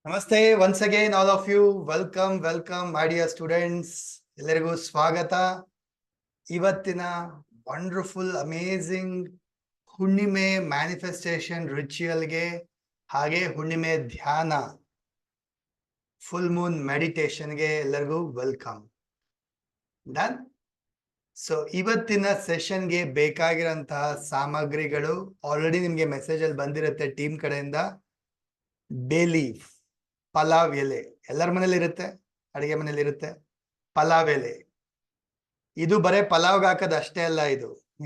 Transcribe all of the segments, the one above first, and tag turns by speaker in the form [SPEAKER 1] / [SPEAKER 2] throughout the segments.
[SPEAKER 1] ನಮಸ್ತೆ once again all of you welcome my dear students. ಎಲ್ಲರಿಗೂ ಸ್ವಾಗತ. ಇವತ್ತಿನ ವಂಡರ್ಫುಲ್ ಅಮೇಜಿಂಗ್ ಹುಣ್ಣಿಮೆ ಮ್ಯಾನಿಫೆಸ್ಟೇಷನ್ ರಿಚುಯಲ್ಗೆ ಹಾಗೆ ಹುಣ್ಣಿಮೆ ಧ್ಯಾನ ಫುಲ್ ಮೂನ್ ಮೆಡಿಟೇಷನ್ಗೆ ಎಲ್ಲರಿಗೂ ವೆಲ್ಕಮ್. ಡನ್. ಸೊ ಇವತ್ತಿನ ಸೆಷನ್ಗೆ ಬೇಕಾಗಿರೋಂತಹ ಸಾಮಗ್ರಿಗಳು ಆಲ್ರೆಡಿ ನಿಮ್ಗೆ ಮೆಸೇಜ್ ಅಲ್ಲಿ ಬಂದಿರುತ್ತೆ ಟೀಮ್ ಕಡೆಯಿಂದ. ಬೇ ಲೀಫ್, ಪಲಾವ್ ಎಲೆ ಎಲ್ಲರ ಮನೇಲಿ ಇರುತ್ತೆ, ಅಡಿಗೆ ಮನೇಲಿ ಇರುತ್ತೆ. ಪಲಾವ್ ಎಲೆ ಇದು ಬರೇ ಪಲಾವ್ಗೆ ಹಾಕೋದು ಅಷ್ಟೇ ಅಲ್ಲ,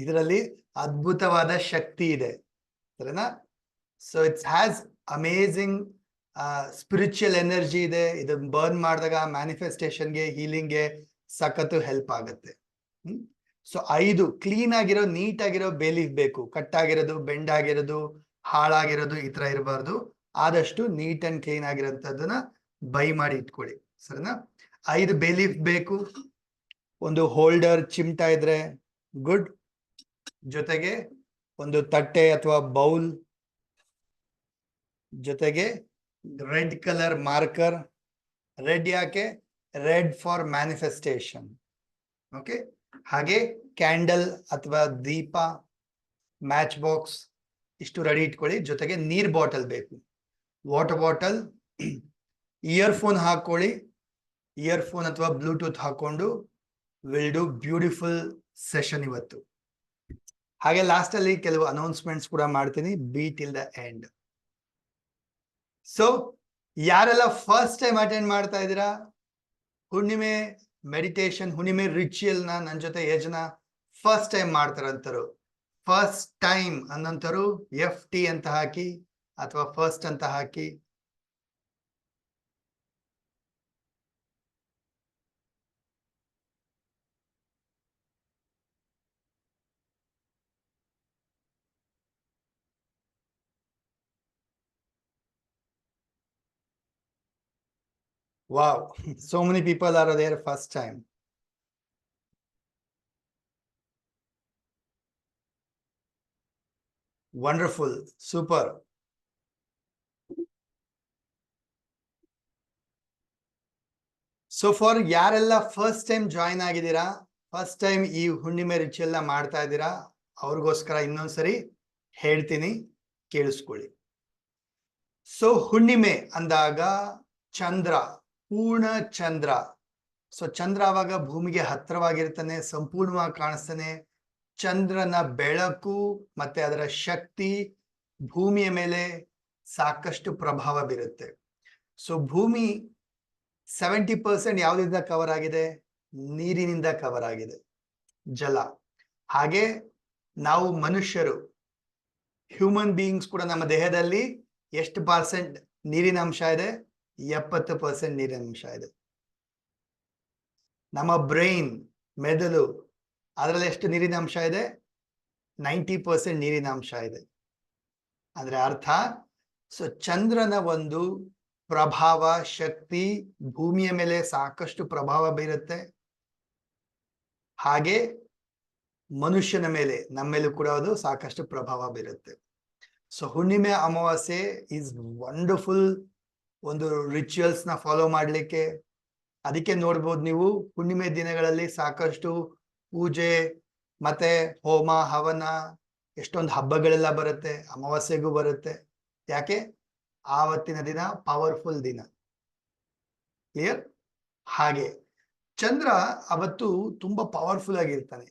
[SPEAKER 1] ಇದರಲ್ಲಿ ಅದ್ಭುತವಾದ ಶಕ್ತಿ ಇದೆ, ಸರಿನಾ? So it's has amazing spiritual energy ಇದೆ. ಇದು ಬರ್ನ್ ಮಾಡಿದಾಗ ಮ್ಯಾನಿಫೆಸ್ಟೇಷನ್ಗೆ, ಹೀಲಿಂಗ್ಗೆ ಸಖತ್ತು ಹೆಲ್ಪ್ ಆಗುತ್ತೆ. ಸೊ 5 ಕ್ಲೀನ್ ಆಗಿರೋ, ನೀಟ್ ಆಗಿರೋ ಬೇಲೀಫ್ ಬೇಕು. ಕಟ್ಟಾಗಿರೋದು, ಬೆಂಡ್ ಆಗಿರೋದು, ಹಾಳಾಗಿರೋದು ಈ ತರ ಇರಬಾರ್ದು. ಆದಷ್ಟು ನೀಟ್ ಅಂಡ್ ಕ್ಲೀನ್ ಆಗಿರೋಂಥದ್ದನ್ನ ಬೈ ಮಾಡಿ ಇಟ್ಕೊಳ್ಳಿ, ಸರಿನಾ? 5 ಬೇಲೀಫ್ ಬೇಕು. ಒಂದು ಹೋಲ್ಡರ್, ಚಿಮ್ಟ ಇದ್ರೆ ಗುಡ್. ಜೊತೆಗೆ ಒಂದು ತಟ್ಟೆ ಅಥವಾ ಬೌಲ್, ಜೊತೆಗೆ ರೆಡ್ ಕಲರ್ ಮಾರ್ಕರ್. ರೆಡ್ ಯಾಕೆ? Red for manifestation. ಓಕೆ. ಹಾಗೆ ಕ್ಯಾಂಡಲ್ ಅಥವಾ ದೀಪ, ಮ್ಯಾಚ್ ಬಾಕ್ಸ್ ಇಷ್ಟು ರೆಡಿ ಇಟ್ಕೊಳ್ಳಿ. ಜೊತೆಗೆ ನೀರ್ ಬಾಟಲ್ ಬೇಕು, ವಾಟರ್ ಬಾಟಲ್. ಇಯರ್ಫೋನ್ ಹಾಕೊಳ್ಳಿ. ಇಯರ್ಫೋನ್ ಅಥವಾ ಬ್ಲೂಟೂತ್ ಹಾಕೊಂಡು ವಿಲ್ ಡೂ ಬ್ಯೂಟಿಫುಲ್ ಸೆಷನ್ ಇವತ್ತು. ಹಾಗೆ ಲಾಸ್ಟ್ ಅಲ್ಲಿ ಕೆಲವು ಅನೌನ್ಸ್ಮೆಂಟ್ಸ್ ಕೂಡ ಮಾಡ್ತೀನಿ. B till the end. So ಯಾರೆಲ್ಲ ಫಸ್ಟ್ ಟೈಮ್ ಅಟೆಂಡ್ ಮಾಡ್ತಾ ಇದ್ದೀರಾ ಹುಣ್ಣಿಮೆ ಮೆಡಿಟೇಷನ್, ಹುಣ್ಣಿಮೆ ರಿಚುಯಲ್ ನ ನನ್ನ ಜೊತೆ ಯಜನ first time ಮಾಡ್ತಾರಂತರು, first time ಅನ್ನಂತರು FT ಅಂತ ಹಾಕಿ ಅಥವಾ ಫಸ್ಟ್ ಅಂತ ಹಾಕಿ. Wow, so many people are there first time. Wonderful, super. So for ಯಾರೆಲ್ಲ ಫಸ್ಟ್ ಟೈಮ್ ಜಾಯಿನ್ ಆಗಿದ್ದೀರಾ, ಫಸ್ಟ್ ಟೈಮ್ ಈ ಹುಣ್ಣಿಮೆ ರಿಚುಯಲ್ ನ ಮಾಡ್ತಾ ಇದ್ದೀರಾ, ಅವ್ರಿಗೋಸ್ಕರ ಇನ್ನೊಂದ್ಸರಿ ಹೇಳ್ತೀನಿ, ಕೇಳಿಸ್ಕೊಳ್ಳಿ. ಸೊ ಹುಣ್ಣಿಮೆ ಅಂದಾಗ ಚಂದ್ರ, ಪೂರ್ಣ ಚಂದ್ರ. ಸೊ ಚಂದ್ರ ಆವಾಗ ಭೂಮಿಗೆ ಹತ್ತಿರವಾಗಿರ್ತಾನೆ, ಸಂಪೂರ್ಣವಾಗಿ ಕಾಣಿಸ್ತಾನೆ. ಚಂದ್ರನ ಬೆಳಕು ಮತ್ತೆ ಅದರ ಶಕ್ತಿ ಭೂಮಿಯ ಮೇಲೆ ಸಾಕಷ್ಟು ಪ್ರಭಾವ ಬೀರುತ್ತೆ. ಸೊ ಭೂಮಿ 70% ಯಾವುದರಿಂದ ಕವರ್ ಆಗಿದೆ? ನೀರಿನಿಂದ ಕವರ್ ಆಗಿದೆ, ಜಲ. ಹಾಗೆ ನಾವು ಮನುಷ್ಯರು, ಹ್ಯೂಮನ್ ಬೀಯಿಂಗ್ಸ್ ಕೂಡ ನಮ್ಮ ದೇಹದಲ್ಲಿ ಎಷ್ಟು ಪರ್ಸೆಂಟ್ ನೀರಿನ ಅಂಶ ಇದೆ? 70% ನೀರಿನ ಅಂಶ ಇದೆ. ನಮ್ಮ ಬ್ರೈನ್, ಮೆದುಳು, ಅದರಲ್ಲಿ ಎಷ್ಟು ನೀರಿನ ಅಂಶ ಇದೆ? 90% ನೀರಿನ ಅಂಶ ಇದೆ. ಅಂದ್ರೆ ಅರ್ಥ, ಸೊ ಚಂದ್ರನ ಒಂದು ಪ್ರಭಾವ, ಶಕ್ತಿ ಭೂಮಿಯ ಮೇಲೆ ಸಾಕಷ್ಟು ಪ್ರಭಾವ ಬೀರುತ್ತೆ. ಹಾಗೆ ಮನುಷ್ಯನ ಮೇಲೆ, ನಮ್ಮ ಮೇಲೂ ಕೂಡ ಅದು ಸಾಕಷ್ಟು ಪ್ರಭಾವ ಬೀರುತ್ತೆ. ಸೊ ಹುಣ್ಣಿಮೆ ಅಮಾವಾಸ್ಯೆ ಈಸ್ ವಂಡರ್ಫುಲ್ ಒಂದು ರಿಚುವಲ್ಸ್ ನ ಫಾಲೋ ಮಾಡ್ಲಿಕ್ಕೆ. ಅದಕ್ಕೆ ನೋಡ್ಬೋದು ನೀವು ಹುಣ್ಣಿಮೆ ದಿನಗಳಲ್ಲಿ ಸಾಕಷ್ಟು ಪೂಜೆ ಮತ್ತೆ ಹೋಮ ಹವನ, ಎಷ್ಟೊಂದು ಹಬ್ಬಗಳೆಲ್ಲ ಬರುತ್ತೆ. ಅಮಾವಾಸ್ಯೆಗೂ ಬರುತ್ತೆ. ಯಾಕೆ? ಆವತ್ತಿನ ದಿನ ಪವರ್ಫುಲ್ ದಿನ. ಕ್ಲಿಯರ್? ಹಾಗೆ ಚಂದ್ರ ಅವತ್ತು ತುಂಬಾ ಪವರ್ಫುಲ್ ಆಗಿರ್ತಾನೆ.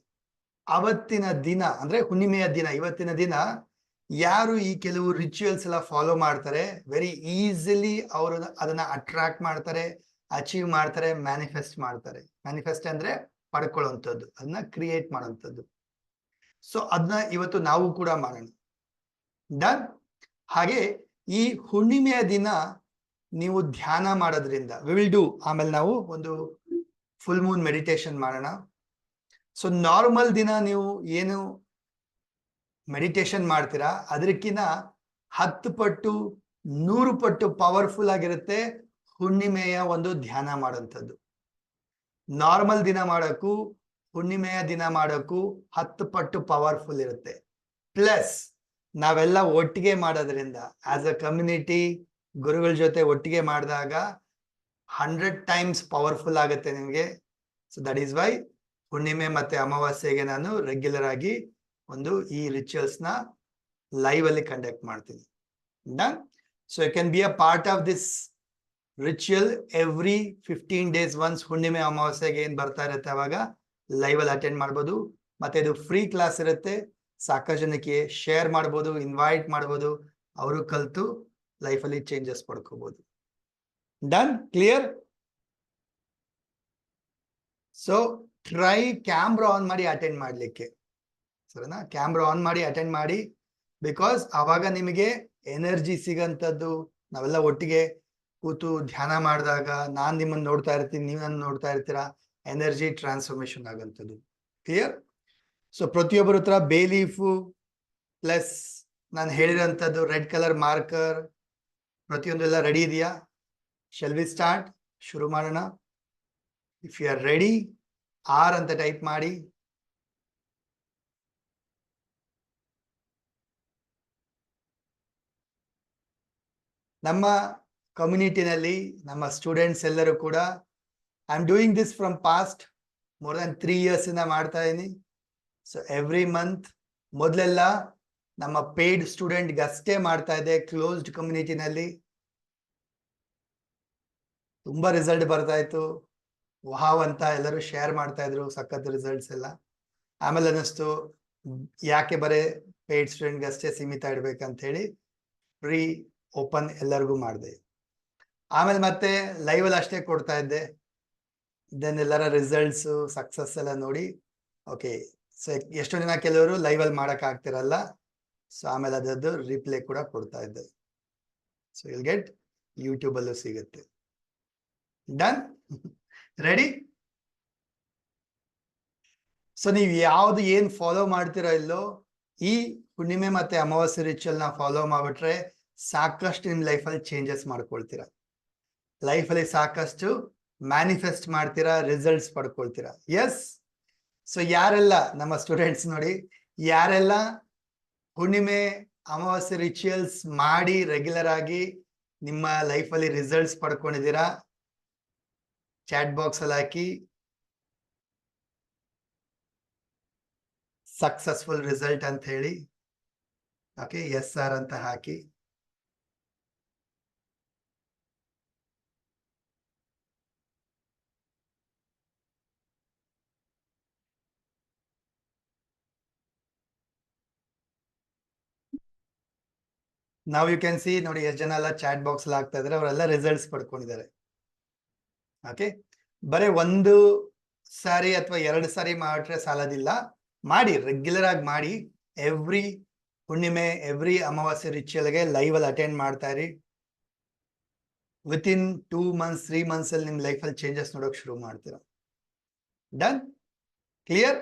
[SPEAKER 1] ಅವತ್ತಿನ ದಿನ ಅಂದ್ರೆ ಹುಣ್ಣಿಮೆಯ ದಿನ, ಇವತ್ತಿನ ದಿನ ಯಾರು ಈ ಕೆಲವು ರಿಚುವಲ್ಸ್ ಎಲ್ಲ ಫಾಲೋ ಮಾಡ್ತಾರೆ, ವೆರಿ ಈಸಿಲಿ ಅವರು ಅದನ್ನ ಅಟ್ರಾಕ್ಟ್ ಮಾಡ್ತಾರೆ, ಅಚೀವ್ ಮಾಡ್ತಾರೆ, ಮ್ಯಾನಿಫೆಸ್ಟ್ ಮಾಡ್ತಾರೆ. ಮ್ಯಾನಿಫೆಸ್ಟ್ ಅಂದ್ರೆ ಪಡ್ಕೊಳ್ಳುವಂಥದ್ದು, ಅದನ್ನ ಕ್ರಿಯೇಟ್ ಮಾಡುವಂಥದ್ದು. ಸೊ ಅದನ್ನ ಇವತ್ತು ನಾವು ಕೂಡ ಮಾಡೋಣ. ಡನ್. ಹಾಗೆ ಈ ಹುಣ್ಣಿಮೆಯ ದಿನ ನೀವು ಧ್ಯಾನ ಮಾಡೋದ್ರಿಂದ ವಿ ವಿಲ್ ಡೂ, ಆಮೇಲೆ ನಾವು ಒಂದು ಫುಲ್ ಮೂನ್ ಮೆಡಿಟೇಷನ್ ಮಾಡೋಣ. ಸೊ ನಾರ್ಮಲ್ ದಿನ ನೀವು ಏನು ಮೆಡಿಟೇಷನ್ ಮಾಡ್ತೀರಾ ಅದಕ್ಕಿಂತ 10 ಪಟ್ಟು 100 ಪಟ್ಟು ಪವರ್ಫುಲ್ ಆಗಿರುತ್ತೆ ಹುಣ್ಣಿಮೆಯ ಒಂದು ಧ್ಯಾನ ಮಾಡೋಂಥದ್ದು. ನಾರ್ಮಲ್ ದಿನ ಮಾಡೋಕ್ಕೂ ಹುಣ್ಣಿಮೆಯ ದಿನ ಮಾಡೋಕ್ಕೂ 10 ಪಟ್ಟು ಪವರ್ಫುಲ್ ಇರುತ್ತೆ. ಪ್ಲಸ್ ನಾವೆಲ್ಲ ಒಟ್ಟಿಗೆ ಮಾಡೋದ್ರಿಂದ ಆಸ್ ಅ ಕಮ್ಯುನಿಟಿ ಗುರುಗಳ ಜೊತೆ ಒಟ್ಟಿಗೆ ಮಾಡಿದಾಗ 100 times ಪವರ್ಫುಲ್ ಆಗುತ್ತೆ ನಿಮಗೆ. ಸೊ ದಟ್ ಈಸ್ ವೈ ಹುಣ್ಣಿಮೆ ಮತ್ತೆ ಅಮಾವಾಸ್ಯೆಗೆ ನಾನು ರೆಗ್ಯುಲರ್ ಆಗಿ ಒಂದು ಈ ರಿಚುವಲ್ಸ್ ನ ಲೈವ್ ಅಲ್ಲಿ ಕಂಡಕ್ಟ್ ಮಾಡ್ತೀನಿ. Done. So you can be a part of this ritual every 15 days once. ಹುಣ್ಣಿಮೆ ಅಮಾವಾಸ್ಯೆಗೆ ಏನ್ ಬರ್ತಾ ಇರುತ್ತೆ ಅವಾಗ ಲೈವ್ ಅಲ್ಲಿ ಅಟೆಂಡ್ ಮಾಡ್ಬೋದು. ಮತ್ತೆ ಇದು ಫ್ರೀ ಕ್ಲಾಸ್ ಇರುತ್ತೆ. ಸಾಕಷ್ಟು ಜನಕ್ಕೆ ಶೇರ್ ಮಾಡ್ಬೋದು, ಇನ್ವೈಟ್ ಮಾಡ್ಬೋದು, ಅವರು ಕಲ್ತು ಲೈಫ್ ಅಲ್ಲಿ ಚೇಂಜಸ್ ಪಡ್ಕೋಬಹುದು. Done, clear? So try camera on ಮಾಡಿ ಅಟೆಂಡ್ ಮಾಡ್ಲಿಕ್ಕೆ, ಸರಿನಾ? ಕ್ಯಾಮ್ರಾ ಆನ್ ಮಾಡಿ ಅಟೆಂಡ್ ಮಾಡಿ, ಬಿಕಾಸ್ ಆವಾಗ ನಿಮಗೆ ಎನರ್ಜಿ ಸಿಗಂತದ್ದು. ನಾವೆಲ್ಲ ಒಟ್ಟಿಗೆ ಕೂತು ಧ್ಯಾನ ಮಾಡಿದಾಗ ನಾನ್ ನಿಮ್ಮನ್ನ ನೋಡ್ತಾ ಇರ್ತೀನಿ, ನೀವು ನನ್ನ ನೋಡ್ತಾ ಇರ್ತೀರಾ, ಎನರ್ಜಿ ಟ್ರಾನ್ಸ್ಫಾರ್ಮೇಶನ್ ಆಗಂತದ್ದು. ಕ್ಲಿಯರ್? ಸೊ ಪ್ರತಿಯೊಬ್ಬರ ಹತ್ರ ಬೇ ಲೀಫು ಪ್ಲಸ್ ನಾನು ಹೇಳಿರೋಂಥದ್ದು ರೆಡ್ ಕಲರ್ ಮಾರ್ಕರ್ ಪ್ರತಿಯೊಂದೆಲ್ಲ ರೆಡಿ ಇದೆಯಾ? Shall we start? ಶುರು ಮಾಡೋಣ. If you are ready, R ಅಂತ ಟೈಪ್ ಮಾಡಿ. ನಮ್ಮ ಕಮ್ಯುನಿಟಿನಲ್ಲಿ ನಮ್ಮ ಸ್ಟೂಡೆಂಟ್ಸ್ ಎಲ್ಲರೂ ಕೂಡ I am doing this from past more than 3 years ಇಂದ ಮಾಡ್ತಾ ಇದೀನಿ. ಸೊ ಎವ್ರಿ ಮಂತ್ ಮೊದಲೆಲ್ಲ ನಮ್ಮ ಪೇಯ್ಡ್ ಸ್ಟೂಡೆಂಟ್ಗೆ ಅಷ್ಟೇ ಮಾಡ್ತಾ ಇದ್ದೆ ಕ್ಲೋಸ್ಡ್ ಕಮ್ಯುನಿಟಿನಲ್ಲಿ. ತುಂಬಾ ರಿಸಲ್ಟ್ ಬರ್ತಾ ಇತ್ತು, ವಾವ್ ಅಂತ ಎಲ್ಲರೂ ಶೇರ್ ಮಾಡ್ತಾ ಇದ್ರು ಸಖತ್ ರಿಸಲ್ಟ್ಸ್ ಎಲ್ಲ. ಆಮೇಲೆ ಅನ್ನಿಸ್ತು ಯಾಕೆ ಬರೀ ಪೇಯ್ಡ್ ಸ್ಟೂಡೆಂಟ್ಗೆ ಅಷ್ಟೇ ಸೀಮಿತ ಇಡ್ಬೇಕಂತ ಹೇಳಿ ಫ್ರೀ ಓಪನ್ ಎಲ್ಲರಿಗೂ ಮಾಡಿದೆ. ಆಮೇಲೆ ಮತ್ತೆ ಲೈವ್ ಅಲ್ಲಿ ಅಷ್ಟೇ ಕೊಡ್ತಾ ಇದ್ದೆ. ದೆನ್ ಎಲ್ಲರ ರಿಸಲ್ಟ್ಸ್ ಸಕ್ಸಸ್ ಎಲ್ಲ ನೋಡಿ ಓಕೆ, ಸೊ ಎಷ್ಟೋ ದಿನ ಕೆಲವರು ಲೈವ್ ಅಲ್ಲಿ ಮಾಡಕ್ ಆಗ್ತಿರಲ್ಲ, ಸೊ ಆಮೇಲೆ ಅದರದ್ದು ರಿಪ್ಲೇ ಕೂಡ ಕೊಡ್ತಾ ಇದ್ದೆ. ಸೊ ವಿಲ್ ಗೆಟ್ ಯೂಟ್ಯೂಬ್ ಅಲ್ಲೂ ಸಿಗುತ್ತೆ. Done, ready? ಸೊ ನೀವು ಯಾವ್ದು ಏನ್ ಫಾಲೋ ಮಾಡ್ತಿರೋ ಇಲ್ಲೋ, ಈ ಹುಣ್ಣಿಮೆ ಮತ್ತೆ ಅಮಾವಾಸ್ಯೆ ರಿಚುವಲ್ ನ ಫಾಲೋ ಮಾಡ್ಬಿಟ್ರೆ ಸಾಕಷ್ಟು ನಿಮ್ ಲೈಫಲ್ಲಿ ಚೇಂಜಸ್ ಮಾಡ್ಕೊಳ್ತೀರಾ. ಲೈಫಲ್ಲಿ ಸಾಕಷ್ಟು ಮ್ಯಾನಿಫೆಸ್ಟ್ ಮಾಡ್ತೀರಾ, ರಿಸಲ್ಟ್ಸ್ ಪಡ್ಕೊಳ್ತೀರಾ. ಎಸ್. ಸೊ ಯಾರೆಲ್ಲ ನಮ್ಮ ಸ್ಟೂಡೆಂಟ್ಸ್ ನೋಡಿ, ಯಾರೆಲ್ಲ ಹುಣ್ಣಿಮೆ ಅಮಾವಾಸ್ಯೆ ರಿಚುವಲ್ಸ್ ಮಾಡಿ ರೆಗ್ಯುಲರ್ ಆಗಿ ನಿಮ್ಮ ಲೈಫಲ್ಲಿ ರಿಸಲ್ಟ್ಸ್ ಪಡ್ಕೊಂಡಿದ್ದೀರಾ, ಚಾಟ್ ಬಾಕ್ಸ್ ಅಲ್ಲಿ ಹಾಕಿ ಸಕ್ಸಸ್ಫುಲ್ ರಿಸಲ್ಟ್ ಅಂತ ಹೇಳಿ. ಓಕೆ, ಎಸ್ ಸರ್ ಅಂತ ಹಾಕಿ. ನಾವು ಯು ಕ್ಯಾನ್ ಸಿ ನೋಡಿ ಎಷ್ಟು ಜನ ಎಲ್ಲ ಚಾಟ್ ಬಾಕ್ಸ್ ಅಲ್ಲಿ ಆಗ್ತಾ ಇದಾರೆ, ಅವರೆಲ್ಲ ರಿಸಲ್ಟ್ಸ್ ಪಡ್ಕೊಂಡಿದ್ದಾರೆ. ಓಕೆ, ಬರೀ ಒಂದು ಸಾರಿ ಅಥವಾ 2 ಸಾರಿ ಮಾಡ್ರೆ ಸಾಲದಿಲ್ಲ, ಮಾಡಿ ರೆಗ್ಯುಲರ್ ಆಗಿ ಮಾಡಿ. ಎವ್ರಿ ಹುಣ್ಣಿಮೆ ಎವ್ರಿ ಅಮಾವಾಸ್ಯೆ ರಿಚುವಲ್ಗೆ ಲೈವ್ ಅಲ್ಲಿ ಅಟೆಂಡ್ ಮಾಡ್ತಾ ಇರಿ. ವಿತಿನ್ 2 months 3 months ಅಲ್ಲಿ ನಿಮ್ ಲೈಫಲ್ಲಿ ಚೇಂಜಸ್ ನೋಡೋಕೆ ಶುರು ಮಾಡ್ತೀರಾ. Done, clear?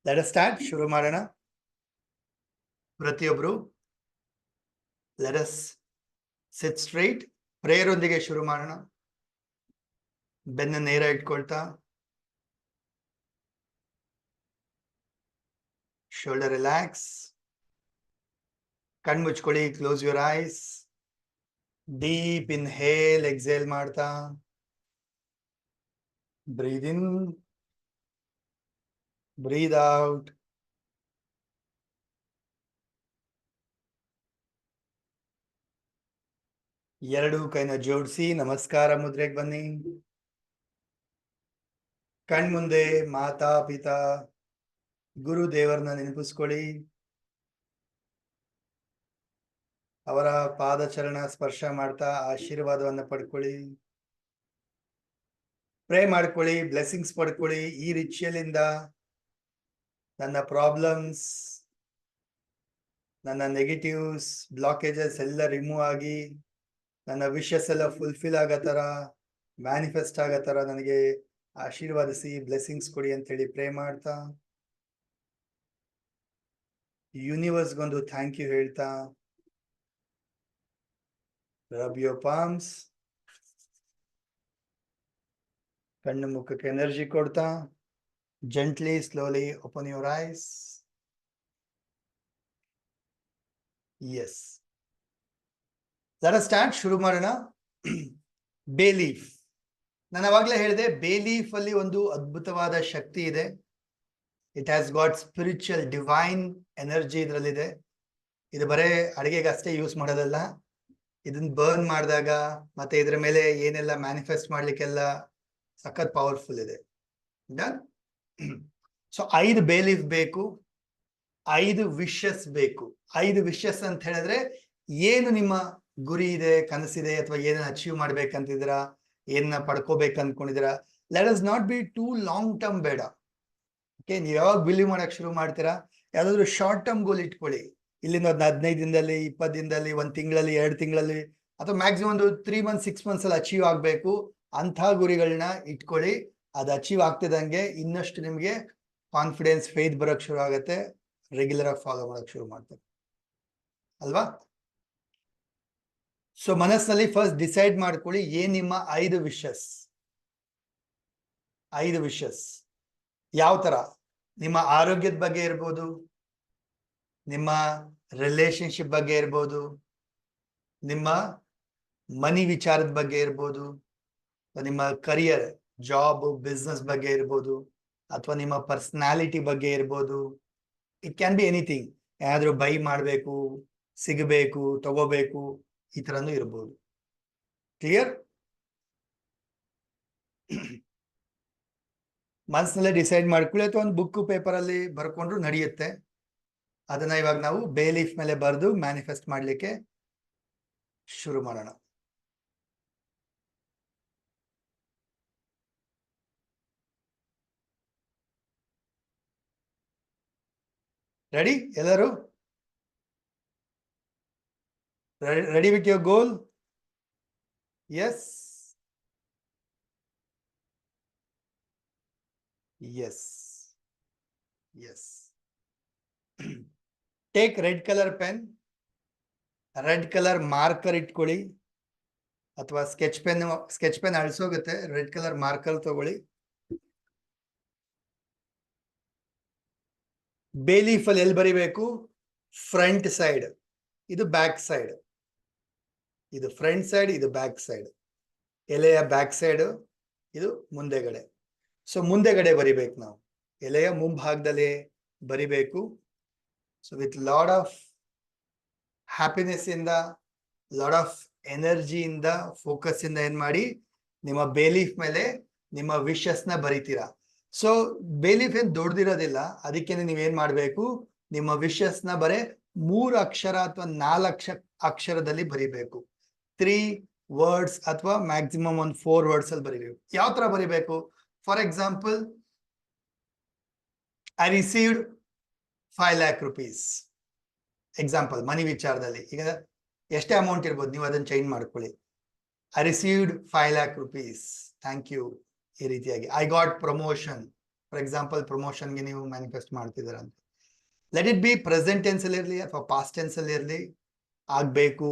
[SPEAKER 1] Let us start. ಶುರು ಮಾಡೋಣ. ಪ್ರತಿಯೊಬ್ರು let us sit straight. Prayer ಒಂದಿಗೆ ಶುರು ಮಾಡೋಣ. ಬೆನ್ನ ನೇರ ಇಟ್ಕೊಳ್ತಾ, ಶೋಲ್ಡರ್ ರಿಲ್ಯಾಕ್ಸ್, ಕಣ್ ಮುಚ್ಕೊಳ್ಳಿ, close your eyes. Deep inhale, exhale ಮಾಡ್ತಾ, ಬ್ರೀದ್ ಇನ್, ಬ್ರೀದ್ ಔಟ್. ಎರಡು ಕೈನ ಜೋಡಿಸಿ ನಮಸ್ಕಾರ ಮುದ್ರೆಗೆ ಬನ್ನಿ. ಕಣ್ ಮುಂದೆ ಮಾತಾ ಪಿತಾ ಗುರು ದೇವರನ್ನ ನೆನಪಿಸ್ಕೊಳ್ಳಿ. ಅವರ ಪಾದಚರಣ ಸ್ಪರ್ಶ ಮಾಡ್ತಾ ಆಶೀರ್ವಾದವನ್ನ ಪಡ್ಕೊಳ್ಳಿ. ಪ್ರೇ ಮಾಡ್ಕೊಳ್ಳಿ, ಬ್ಲೆಸ್ಸಿಂಗ್ಸ್ ಪಡ್ಕೊಳ್ಳಿ. ಈ ರಿಚುವಲ್ ಇಂದ ನನ್ನ ಪ್ರಾಬ್ಲಮ್ಸ್, ನನ್ನ ನೆಗೆಟಿವ್ಸ್, ಬ್ಲಾಕೇಜಸ್ ಎಲ್ಲ ರಿಮೂವ್ ಆಗಿ ನನ್ನ ವಿಶಸ್ ಎಲ್ಲ ಫುಲ್ಫಿಲ್ ಆಗೋ ತರ, ಮ್ಯಾನಿಫೆಸ್ಟ್ ಆಗೋ ತರ ನನಗೆ ಆಶೀರ್ವಾದಿಸಿ, ಬ್ಲೆಸ್ಸಿಂಗ್ಸ್ ಕೊಡಿ ಅಂತ ಹೇಳಿ ಪ್ರೇ ಮಾಡ್ತಾ, ಯೂನಿವರ್ಸ್ಗೊಂದು ಥ್ಯಾಂಕ್ ಯು ಹೇಳ್ತಾ, ರಬ್ ಯೋರ್ ಪಾಮ್ಸ್, ಕಣ್ಣು ಮುಖಕ್ಕೆ ಎನರ್ಜಿ ಕೊಡ್ತಾ, gently slowly open your eyes. Yes, let us start. ಶುರು ಮಾಡೋಣ. ಬೇ ಲೀಫ್. ನಾನು ಅವಾಗಲೇ ಹೇಳಿದೆ, ಬೇ ಲೀಫ್ ಅಲ್ಲಿ ಒಂದು ಅದ್ಭುತವಾದ ಶಕ್ತಿ ಇದೆ. It has got spiritual divine energy ಇದರಲ್ಲಿದೆ. ಇದು ಬರೇ ಅಡಿಗೆಗೆ ಅಷ್ಟೇ ಯೂಸ್ ಮಾಡೋದಲ್ಲ, ಇದನ್ನ ಬರ್ನ್ ಮಾಡಿದಾಗ ಮತ್ತೆ ಇದ್ರ ಮೇಲೆ ಏನೆಲ್ಲ ಮ್ಯಾನಿಫೆಸ್ಟ್ ಮಾಡ್ಲಿಕ್ಕೆಲ್ಲ ಸಖತ್ ಪವರ್ಫುಲ್ ಇದೆ. ಡನ್. ಸೊ 5 ಬೇ ಲೀಫ್ ಬೇಕು, 5 ವಿಶಸ್ ಬೇಕು. 5 ವಿಶಸ್ ಅಂತ ಹೇಳಿದ್ರೆ ಏನು ನಿಮ್ಮ ಗುರಿ ಇದೆ, ಕನಸಿದೆ, ಅಥವಾ ಏನನ್ನ ಅಚೀವ್ ಮಾಡ್ಬೇಕಂತಿದ್ದೀರಾ, ಏನನ್ನ ಪಡ್ಕೋಬೇಕು ಅನ್ಕೊಂಡಿದ್ದೀರಾ. Let us not be too long term ಬೇಡ. ಓಕೆ, ನೀವು ಯಾವಾಗ ಬಿಲೀವ್ ಮಾಡಕ್ ಶುರು ಮಾಡ್ತೀರಾ, ಯಾವ್ದಾದ್ರು ಶಾರ್ಟ್ ಟರ್ಮ್ ಗೋಲ್ ಇಟ್ಕೊಳ್ಳಿ. ಇಲ್ಲಿಂದ ಒಂದು 15 ದಿನದಲ್ಲಿ, 20 ದಿನದಲ್ಲಿ, 1 ತಿಂಗಳಲ್ಲಿ, 2 ತಿಂಗಳಲ್ಲಿ, ಅಥವಾ ಮ್ಯಾಕ್ಸಿಮಮ್ ಒಂದು 3 ಮಂತ್ಸ್ 6 ಮಂತ್ಸ್ ಅಲ್ಲಿ ಅಚೀವ್ ಆಗ್ಬೇಕು ಅಂತ ಗುರಿಗಳನ್ನ ಇಟ್ಕೊಳ್ಳಿ. ಅದು ಅಚೀವ್ ಆಗ್ತಿದಂಗೆ ಇನ್ನಷ್ಟು ನಿಮ್ಗೆ ಕಾನ್ಫಿಡೆನ್ಸ್, ಫೇತ್ ಬರಕ್ ಶುರು ಆಗುತ್ತೆ. ರೆಗ್ಯುಲರ್ ಆಗಿ ಫಾಲೋ ಮಾಡಕ್ ಶುರು ಮಾಡ್ತಾರೆ ಅಲ್ವಾ. ಸೊ ಮನಸ್ಸಿನಲ್ಲಿ ಫಸ್ಟ್ ಡಿಸೈಡ್ ಮಾಡ್ಕೊಳ್ಳಿ, ಏನ್ ನಿಮ್ಮ 5 ವಿಶಸ್. 5 ವಿಶಸ್ ಯಾವ ತರ? ನಿಮ್ಮ ಆರೋಗ್ಯದ ಬಗ್ಗೆ ಇರ್ಬೋದು, ನಿಮ್ಮ ರಿಲೇಶನ್ಶಿಪ್ ಬಗ್ಗೆ ಇರ್ಬೋದು, ನಿಮ್ಮ ಮನಿ ವಿಚಾರದ ಬಗ್ಗೆ ಇರ್ಬೋದು, ನಿಮ್ಮ ಕರಿಯರ್, ಜಾಬ್, ಬಿಸ್ನೆಸ್ ಬಗ್ಗೆ ಇರ್ಬೋದು, ಅಥವಾ ನಿಮ್ಮ ಪರ್ಸನಾಲಿಟಿ ಬಗ್ಗೆ ಇರ್ಬೋದು. It can be anything. ಏನಾದ್ರೂ ಬೈ ಮಾಡಬೇಕು, ಸಿಗಬೇಕು, ತಗೋಬೇಕು, ಈ ತರನು ಇರ್ಬೋದು. ಕ್ಲಿಯರ್? ಮನಸ್ಸಿನಲ್ಲೇ ಡಿಸೈಡ್ ಮಾಡ್ಕೊಳ್ಳಿ, ಅಥವಾ ಒಂದು ಬುಕ್ ಪೇಪರ್ ಅಲ್ಲಿ ಬರ್ಕೊಂಡ್ರು ನಡೆಯುತ್ತೆ. ಅದನ್ನ ಇವಾಗ ನಾವು ಬೇ ಲೀಫ್ ಮೇಲೆ ಬರೆದು ಮ್ಯಾನಿಫೆಸ್ಟ್ ಮಾಡ್ಲಿಕ್ಕೆ ಶುರು ಮಾಡೋಣ. ರೆಡಿ ಎಲ್ಲರೂ? Ready with your goal? Yes, yes, yes. Take red colour pen, red colour marker ಇಟ್ಕೊಳ್ಳಿ, ಅಥವಾ ಸ್ಕೆಚ್ ಪೆನ್ ಅಳಿಸೋಗುತ್ತೆ. ರೆಡ್ ಕಲರ್ ಮಾರ್ಕರ್ ತಗೊಳ್ಳಿ. ಬೇ ಲೀಫ್ ಅಲ್ಲಿ ಎಲ್ಲಿ ಬರಿಬೇಕು? Front side. ಇದು ಬ್ಯಾಕ್ ಸೈಡ್. ಇದು ಫ್ರಂಟ್ ಸೈಡ್, ಇದು ಬ್ಯಾಕ್ ಸೈಡ್. ಎಲೆಯ ಬ್ಯಾಕ್ ಸೈಡ್, ಇದು ಮುಂದೆಗಡೆ. ಸೊ ಮುಂದೆಗಡೆ ಬರಿಬೇಕು ನಾವು, ಎಲೆಯ ಮುಂಭಾಗದಲ್ಲಿ ಬರಿಬೇಕು. So with lot of happiness ಇಂದ, ಲಾಡ್ ಆಫ್ ಎನರ್ಜಿಯಿಂದ, ಫೋಕಸ್ ಇಂದ ಏನ್ ಮಾಡಿ, ನಿಮ್ಮ ಬೇ ಲೀಫ್ ಮೇಲೆ ನಿಮ್ಮ ವಿಶಸ್ ನ ಬರಿತೀರಾ. ಸೊ ಬೇ ಲೀಫ್ ಏನ್ ದೊಡ್ಡದಿರೋದಿಲ್ಲ, ಅದಕ್ಕೆ ನೀವೇನ್ ಮಾಡ್ಬೇಕು, ನಿಮ್ಮ ವಿಶಸ್ ನ ಬರೇ 3 ಅಕ್ಷರ ಅಥವಾ 4 ಅಕ್ಷರದಲ್ಲಿ ಬರಿಬೇಕು. 3 ವರ್ಡ್ಸ್ ಅಥವಾ ಮ್ಯಾಕ್ಸಿಮಮ್ ಒಂದು 4 ವರ್ಡ್ಸ್ ಅಲ್ಲಿ ಬರಿಬೇಕು. ಯಾವ ತರ ಬರಿಬೇಕು? For example, I received 5 lakh rupees. Example, money ವಿಚಾರದಲ್ಲಿ ಈಗ ಎಷ್ಟೇ ಅಮೌಂಟ್ ಇರ್ಬೋದು, ನೀವು ಅದನ್ನ ಚೇಂಜ್ ಮಾಡ್ಕೊಳ್ಳಿ. I received 5 lakh rupees, thank you. ಈ ರೀತಿಯಾಗಿ I got promotion. For example, ಪ್ರಮೋಷನ್ಗೆ ನೀವು ಮ್ಯಾನಿಫೆಸ್ಟ್ ಮಾಡ್ತಿದ್ದೀರ ಅಂತ. Let it be present tense ಅಲ್ಲಿ ಇರಲಿ ಅಥವಾ ಪಾಸ್ಟ್ ಟೆನ್ಸ್ ಅಲ್ಲಿ ಇರಲಿ. ಆಗ್ಬೇಕು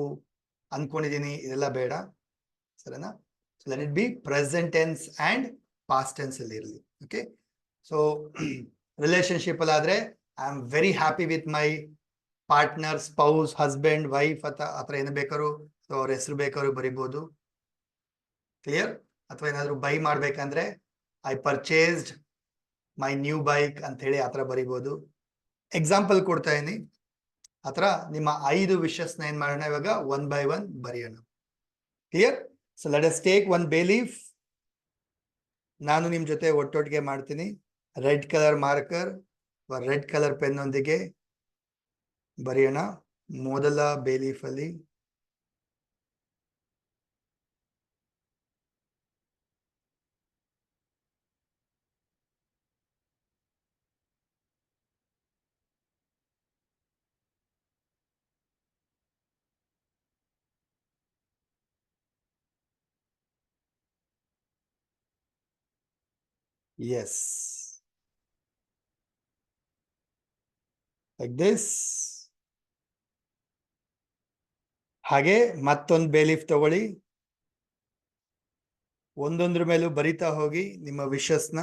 [SPEAKER 1] ಅನ್ಕೊಂಡಿದೀನಿ, ಇದೆಲ್ಲ ಬೇಡ, ಸರಿನಾ? Let it be present tense and past tense ಅಲ್ಲಿ ಇರಲಿ. ಓಕೆ. ಸೊ ರಿಲೇಶನ್ಶಿಪ್ ಅಲ್ಲಿ ಆದ್ರೆ, I am very happy with my partner, spouse, husband, wife ಅಥವಾ ಏನು ಬೇಕಾದ್ರು, ಅವ್ರ ಹೆಸರು ಬೇಕಾದ್ರು ಬರಿಬಹುದು. ಕ್ಲಿಯರ್? ಅಥವಾ ಏನಾದ್ರು ಬೈ ಮಾಡ್ಬೇಕಂದ್ರೆ, I purchased my new bike ಅಂತ ಹೇಳಿ ಆತರ ಬರಿಬಹುದು. ಎಕ್ಸಾಂಪಲ್ ಕೊಡ್ತಾ ಇದೀನಿ. ಆತರ ನಿಮ್ಮ 5 ವಿಶಸ್ ನ ಏನ್ ಮಾಡೋಣ ಇವಾಗ, 1 by 1 ಬರೆಯೋಣ. Clear? So let us take 1 bay leaf. ನಾನು ನಿಮ್ ಜೊತೆ ಒಟ್ಟೊಟ್ಟಿಗೆ ಮಾಡ್ತೀನಿ. Red colour marker, red colour pen ಒಂದಿಗೆ ಬರೆಯೋಣ ಮೊದಲ ಬೇ ಲೀಫ್ ಅಲ್ಲಿ. Yes, like this. ಹಾಗೆ ಮತ್ತೊಂದು ಬೇ ಲೀಫ್ ತಗೊಳ್ಳಿ. ಒಂದೊಂದ್ರ ಮೇಲೂ ಬರಿತಾ ಹೋಗಿ ನಿಮ್ಮ ವಿಶಸ್ ನ.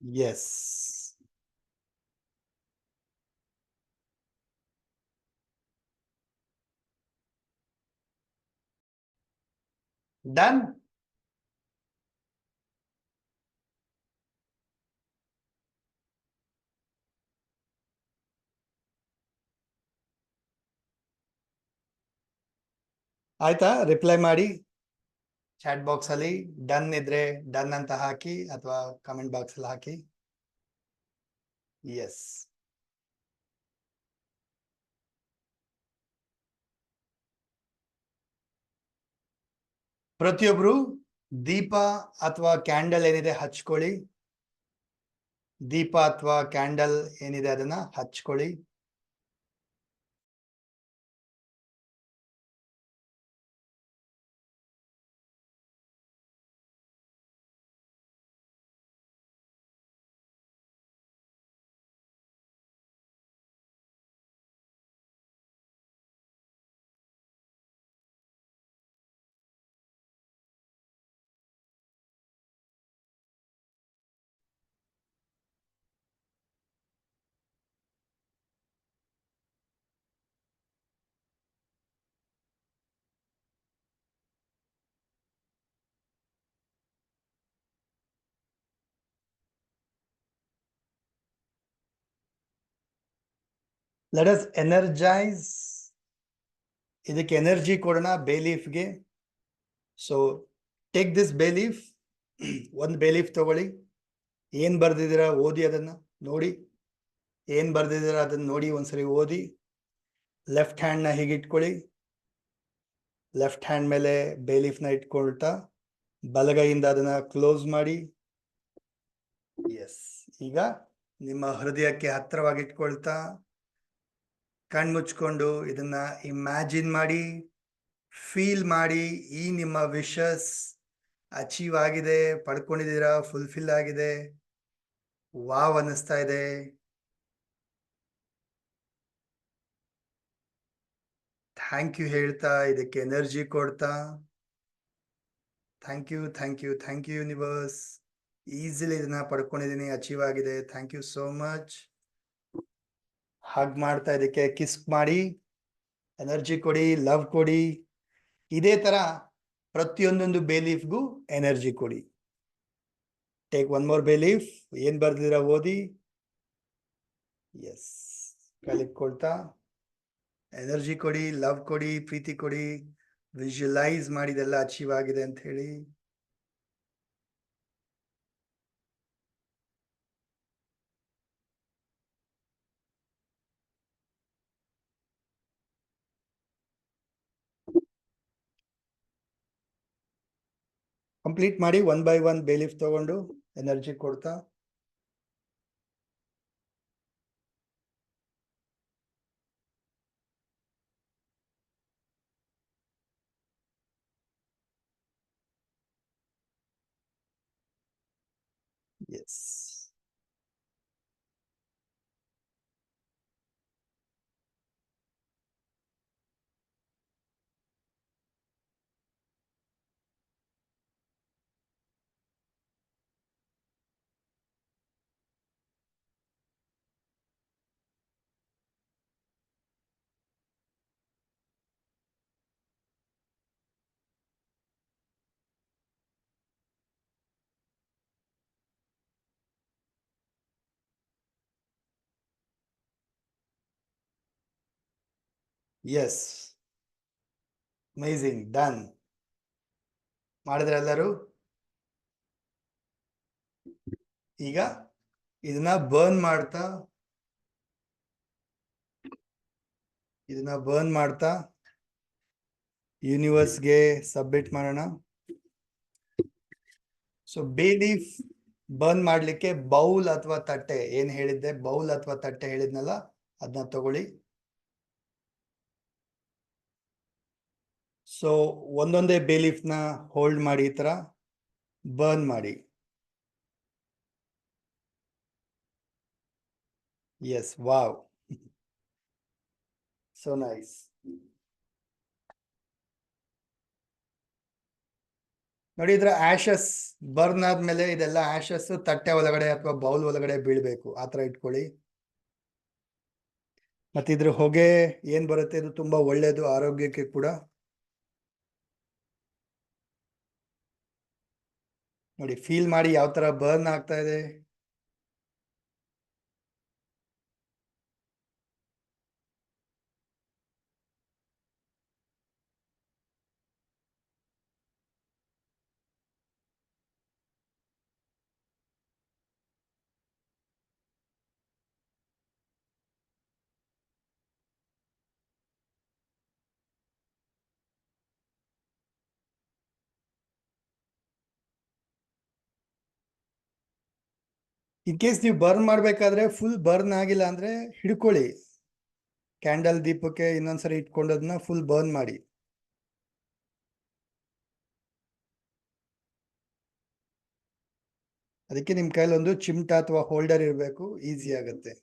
[SPEAKER 1] Yes. Done? ಆಯ್ತಾ? ರಿಪ್ಲೈ ಮಾಡಿ ಚಾಟ್ ಬಾಕ್ಸ್ ಅಲ್ಲಿ. ಡನ್ ಇದ್ರೆ ಡನ್ ಅಂತ ಹಾಕಿ ಅಥವಾ ಕಮೆಂಟ್ ಬಾಕ್ಸ್ ಅಲ್ಲಿ ಹಾಕಿ. ಎಸ್. ಪ್ರತಿಯೊಬ್ರು ದೀಪ ಅಥವಾ ಕ್ಯಾಂಡಲ್ ಏನಿದೆ ಹಚ್ಕೊಳ್ಳಿ. ದೀಪ ಅಥವಾ ಕ್ಯಾಂಡಲ್ ಏನಿದೆ ಅದನ್ನ ಹಚ್ಕೊಳ್ಳಿ. Let us energise. ಇದಕ್ಕೆ ಎನರ್ಜಿ ಕೊಡೋಣ ಬೇ ಲೀಫ್ಗೆ. So take this bay leaf. ಒಂದು ಬೇ ಲೀಫ್ ತಗೊಳ್ಳಿ. ಏನ್ ಬರ್ದಿದ್ದೀರಾ ಓದಿ, ಅದನ್ನ ನೋಡಿ. ಏನ್ ಬರ್ದಿದ್ದೀರಾ ಅದನ್ನ ನೋಡಿ, ಒಂದ್ಸರಿ ಓದಿ. ಲೆಫ್ಟ್ ಹ್ಯಾಂಡ್ ನ ಹೀಗೆ ಇಟ್ಕೊಳ್ಳಿ. ಲೆಫ್ಟ್ ಹ್ಯಾಂಡ್ ಮೇಲೆ ಬೇ ಲೀಫ್ ನ ಇಟ್ಕೊಳ್ತಾ ಬಲಗೈಯಿಂದ ಅದನ್ನ ಕ್ಲೋಸ್ ಮಾಡಿ. ಎಸ್. ಈಗ ನಿಮ್ಮ ಹೃದಯಕ್ಕೆ ಹತ್ತಿರವಾಗಿ ಇಟ್ಕೊಳ್ತಾ ಕಣ್ಮುಚ್ಕೊಂಡು ಇದನ್ನ ಇಮ್ಯಾಜಿನ್ ಮಾಡಿ, ಫೀಲ್ ಮಾಡಿ. ಈ ನಿಮ್ಮ ವಿಶಸ್ ಅಚೀವ್ ಆಗಿದೆ, ಪಡ್ಕೊಂಡಿದ್ದೀರಾ, ಫುಲ್ಫಿಲ್ ಆಗಿದೆ. ವಾವ್ ಅನ್ನಿಸ್ತಾ ಇದೆ. ಥ್ಯಾಂಕ್ ಯು ಹೇಳ್ತಾ ಇದಕ್ಕೆ ಎನರ್ಜಿ ಕೊಡ್ತಾ, thank you thank you thank you universe. Easily ಇದನ್ನ ಪಡ್ಕೊಂಡಿದ್ದೀನಿ, ಅಚೀವ್ ಆಗಿದೆ. Thank you so much. Hug ಮಾಡ್ತಾ ಇದಕ್ಕೆ ಕಿಸ್ ಮಾಡಿ, ಎನರ್ಜಿ ಕೊಡಿ, ಲವ್ ಕೊಡಿ. ಇದೇ ತರ ಪ್ರತಿಯೊಂದೊಂದು ಬೇಲೀಫ್ಗೂ ಎನರ್ಜಿ ಕೊಡಿ. Take one more bay leaf. ಏನ್ ಬರ್ದಿರ ಓದಿ. ಎಸ್. ಕಲಿಕೊಳ್ತಾ ಎನರ್ಜಿ ಕೊಡಿ, ಲವ್ ಕೊಡಿ, ಪ್ರೀತಿ ಕೊಡಿ. ವಿಜುವಲೈಸ್ ಮಾಡಿದೆಲ್ಲ ಅಚೀವ್ ಆಗಿದೆ ಅಂತ ಹೇಳಿ. ಕಂಪ್ಲೀಟ್ ಮಾಡಿ ಒನ್ ಬೈ ಒನ್ ಬೇಲೀಫ್ ತಗೊಂಡು ಎನರ್ಜಿ ಕೊಡ್ತಾ. ಎಸ್. ಎಸ್. ಅಮೇಜಿಂಗ್. ಡನ್. ಮಾಡಿದ್ರೆ ಎಲ್ಲರೂ. ಈಗ ಇದನ್ನ ಬರ್ನ್ ಮಾಡ್ತಾ ಯೂನಿವರ್ಸ್ಗೆ ಸಬ್ಮಿಟ್ ಮಾಡೋಣ. ಸೊ ಬೇ ಲೀಫ್ ಬರ್ನ್ ಮಾಡ್ಲಿಕ್ಕೆ ಬೌಲ್ ಅಥವಾ ತಟ್ಟೆ, ಏನ್ ಹೇಳಿದ್ದೆ, ಬೌಲ್ ಅಥವಾ ತಟ್ಟೆ ಹೇಳಿದ್ನಲ್ಲ, ಅದನ್ನ ತಗೊಳ್ಳಿ. ಸೊ ಒಂದೊಂದೇ ಬೇ ಲೀಫ್ ನ ಹೋಲ್ಡ್ ಮಾಡಿ, ಈ ತರ ಬರ್ನ್ ಮಾಡಿ. ಎಸ್. ವಾವ್. So nice. ನೋಡಿ, ಇದ್ರ ಆಶಸ್ ಬರ್ನ್ ಆದ್ಮೇಲೆ ಇದೆಲ್ಲ ಆಶಸ್ ತಟ್ಟೆ ಒಳಗಡೆ ಅಥವಾ ಬೌಲ್ ಒಳಗಡೆ ಬೀಳ್ಬೇಕು. ಆತರ ಇಟ್ಕೊಳ್ಳಿ. ಮತ್ತೆ ಇದ್ರ ಹೊಗೆ ಏನ್ ಬರುತ್ತೆ, ಇದು ತುಂಬಾ ಒಳ್ಳೇದು ಆರೋಗ್ಯಕ್ಕೆ ಕೂಡ. ನೋಡಿ, ಫೀಲ್ ಮಾಡಿ ಯಾವ ತರ ಬರ್ನ್ ಆಗ್ತಾ ಇದೆ. ಇನ್ ಕೇಸ್ ನೀವು ಬರ್ನ್ ಮಾಡ್ಬೇಕಾದ್ರೆ ಫುಲ್ ಬರ್ನ್ ಆಗಿಲ್ಲ ಅಂದ್ರೆ ಹಿಡ್ಕೊಳ್ಳಿ. ಕ್ಯಾಂಡಲ್ ದೀಪಕ್ಕೆ ಇನ್ನೊಂದ್ಸರಿ ಇಟ್ಕೊಂಡದನ್ನ ಫುಲ್ ಬರ್ನ್ ಮಾಡಿ. ಅದಕ್ಕೆ ನಿಮ್ ಕೈಲಿ ಒಂದು ಚಿಮ್ಟ ಅಥವಾ ಹೋಲ್ಡರ್ ಇರಬೇಕು, ಈಸಿ ಆಗುತ್ತೆ.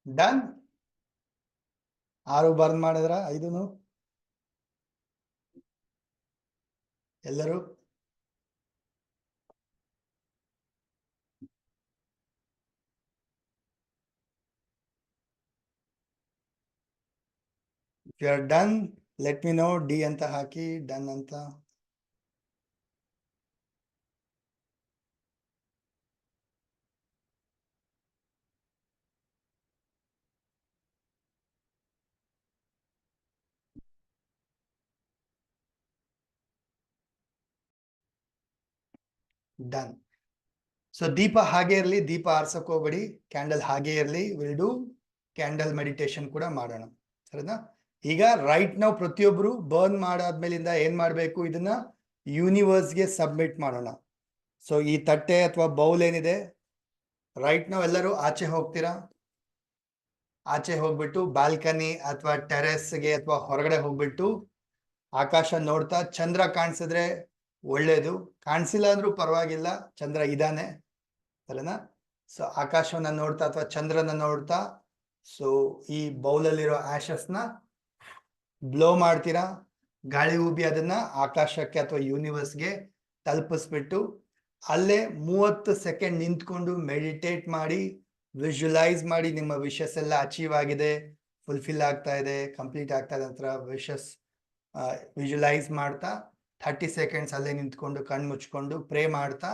[SPEAKER 1] ಡನ್. 6 ಬರ್ನ್ ಮಾಡಿದ್ರ? 5 ಎಲ್ಲರೂ? If you are done, let me know. D ಅಂತ ಹಾಕಿ ಡನ್ ಅಂತ. ಡನ್. ಸೊ ದೀಪ ಹಾಗೆ ಇರಲಿ, ದೀಪ ಆರ್ಸಕ್ ಹೋಗ್ಬೇಡಿ. ಕ್ಯಾಂಡಲ್ ಹಾಗೆ ಇರಲಿ. ವಿಲ್ ಡೂ ಕ್ಯಾಂಡಲ್ ಮೆಡಿಟೇಷನ್ ಕೂಡ ಮಾಡೋಣ, ಸರಿನಾ? ಈಗ ರೈಟ್ ನಾವು ಪ್ರತಿಯೊಬ್ರು ಬರ್ನ್ ಮಾಡಾದ್ಮೇಲಿಂದ ಏನ್ ಮಾಡ್ಬೇಕು, ಇದನ್ನ ಯೂನಿವರ್ಸ್ಗೆ ಸಬ್ಮಿಟ್ ಮಾಡೋಣ. ಸೊ ಈ ತಟ್ಟೆ ಅಥವಾ ಬೌಲ್ ಏನಿದೆ, ರೈಟ್ ನಾವು ಎಲ್ಲರೂ ಆಚೆ ಹೋಗ್ತೀರಾ. ಆಚೆ ಹೋಗ್ಬಿಟ್ಟು ಬಾಲ್ಕನಿ ಅಥವಾ ಟೆರೆಸ್ಗೆ ಅಥವಾ ಹೊರಗಡೆ ಹೋಗ್ಬಿಟ್ಟು ಆಕಾಶ ನೋಡ್ತಾ, ಚಂದ್ರ ಕಾಣಿಸಿದ್ರೆ ಒಳ್ಳೇದು, ಕಾಣಿಸಿಲ್ಲ ಅಂದ್ರೂ ಪರವಾಗಿಲ್ಲ, ಚಂದ್ರ ಇದ್ದಾನೆ, ಸರಿನಾ? ಸೊ ಆಕಾಶವನ್ನ ನೋಡ್ತಾ ಅಥವಾ ಚಂದ್ರನ ನೋಡ್ತಾ, ಸೊ ಈ ಬೌಲಲ್ಲಿರೋ ಆಶಸ್ನ ಬ್ಲೋ ಮಾಡ್ತೀರಾ. ಗಾಳಿ ಊಬಿ ಅದನ್ನ ಆಕಾಶಕ್ಕೆ ಅಥವಾ ಯೂನಿವರ್ಸ್ಗೆ ತಲುಪಿಸ್ಬಿಟ್ಟು ಅಲ್ಲೇ 30 ಸೆಕೆಂಡ್ ನಿಂತ್ಕೊಂಡು ಮೆಡಿಟೇಟ್ ಮಾಡಿ, ವಿಜುವಲೈಸ್ ಮಾಡಿ ನಿಮ್ಮ ವಿಶಸ್ ಎಲ್ಲ ಅಚೀವ್ ಆಗಿದೆ, ಫುಲ್ಫಿಲ್ ಆಗ್ತಾ ಇದೆ, ಕಂಪ್ಲೀಟ್ ಆಗ್ತಾ ಇದೆ ಅಂತ ವಿಶಸ್ ವಿಜುವಲೈಸ್ ಮಾಡ್ತಾ 30 ಸೆಕೆಂಡ್ಸ್ ಅಲ್ಲೇ ನಿಂತ್ಕೊಂಡು ಕಣ್ಣು ಮುಚ್ಕೊಂಡು ಪ್ರೇ ಮಾಡ್ತಾ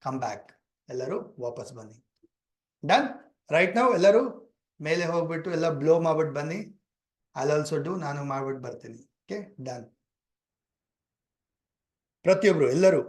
[SPEAKER 1] ಕಮ್ ಬ್ಯಾಕ್. ಎಲ್ಲರೂ ವಾಪಸ್ ಬನ್ನಿ. ಡನ್. ರೈಟ್ ನಾವು ಎಲ್ಲರೂ ಮೇಲೆ ಹೋಗ್ಬಿಟ್ಟು ಎಲ್ಲ ಬ್ಲೋ ಮಾಡ್ಬಿಟ್ಟು ಬನ್ನಿ. ಐಲ್ ಆಲ್ಸೋ ಡೂ, ನಾನು ಮಾಡ್ಬಿಟ್ಟು ಬರ್ತೀನಿ. Okay, done. ಪ್ರತಿಯೊಬ್ರು ಎಲ್ಲರೂ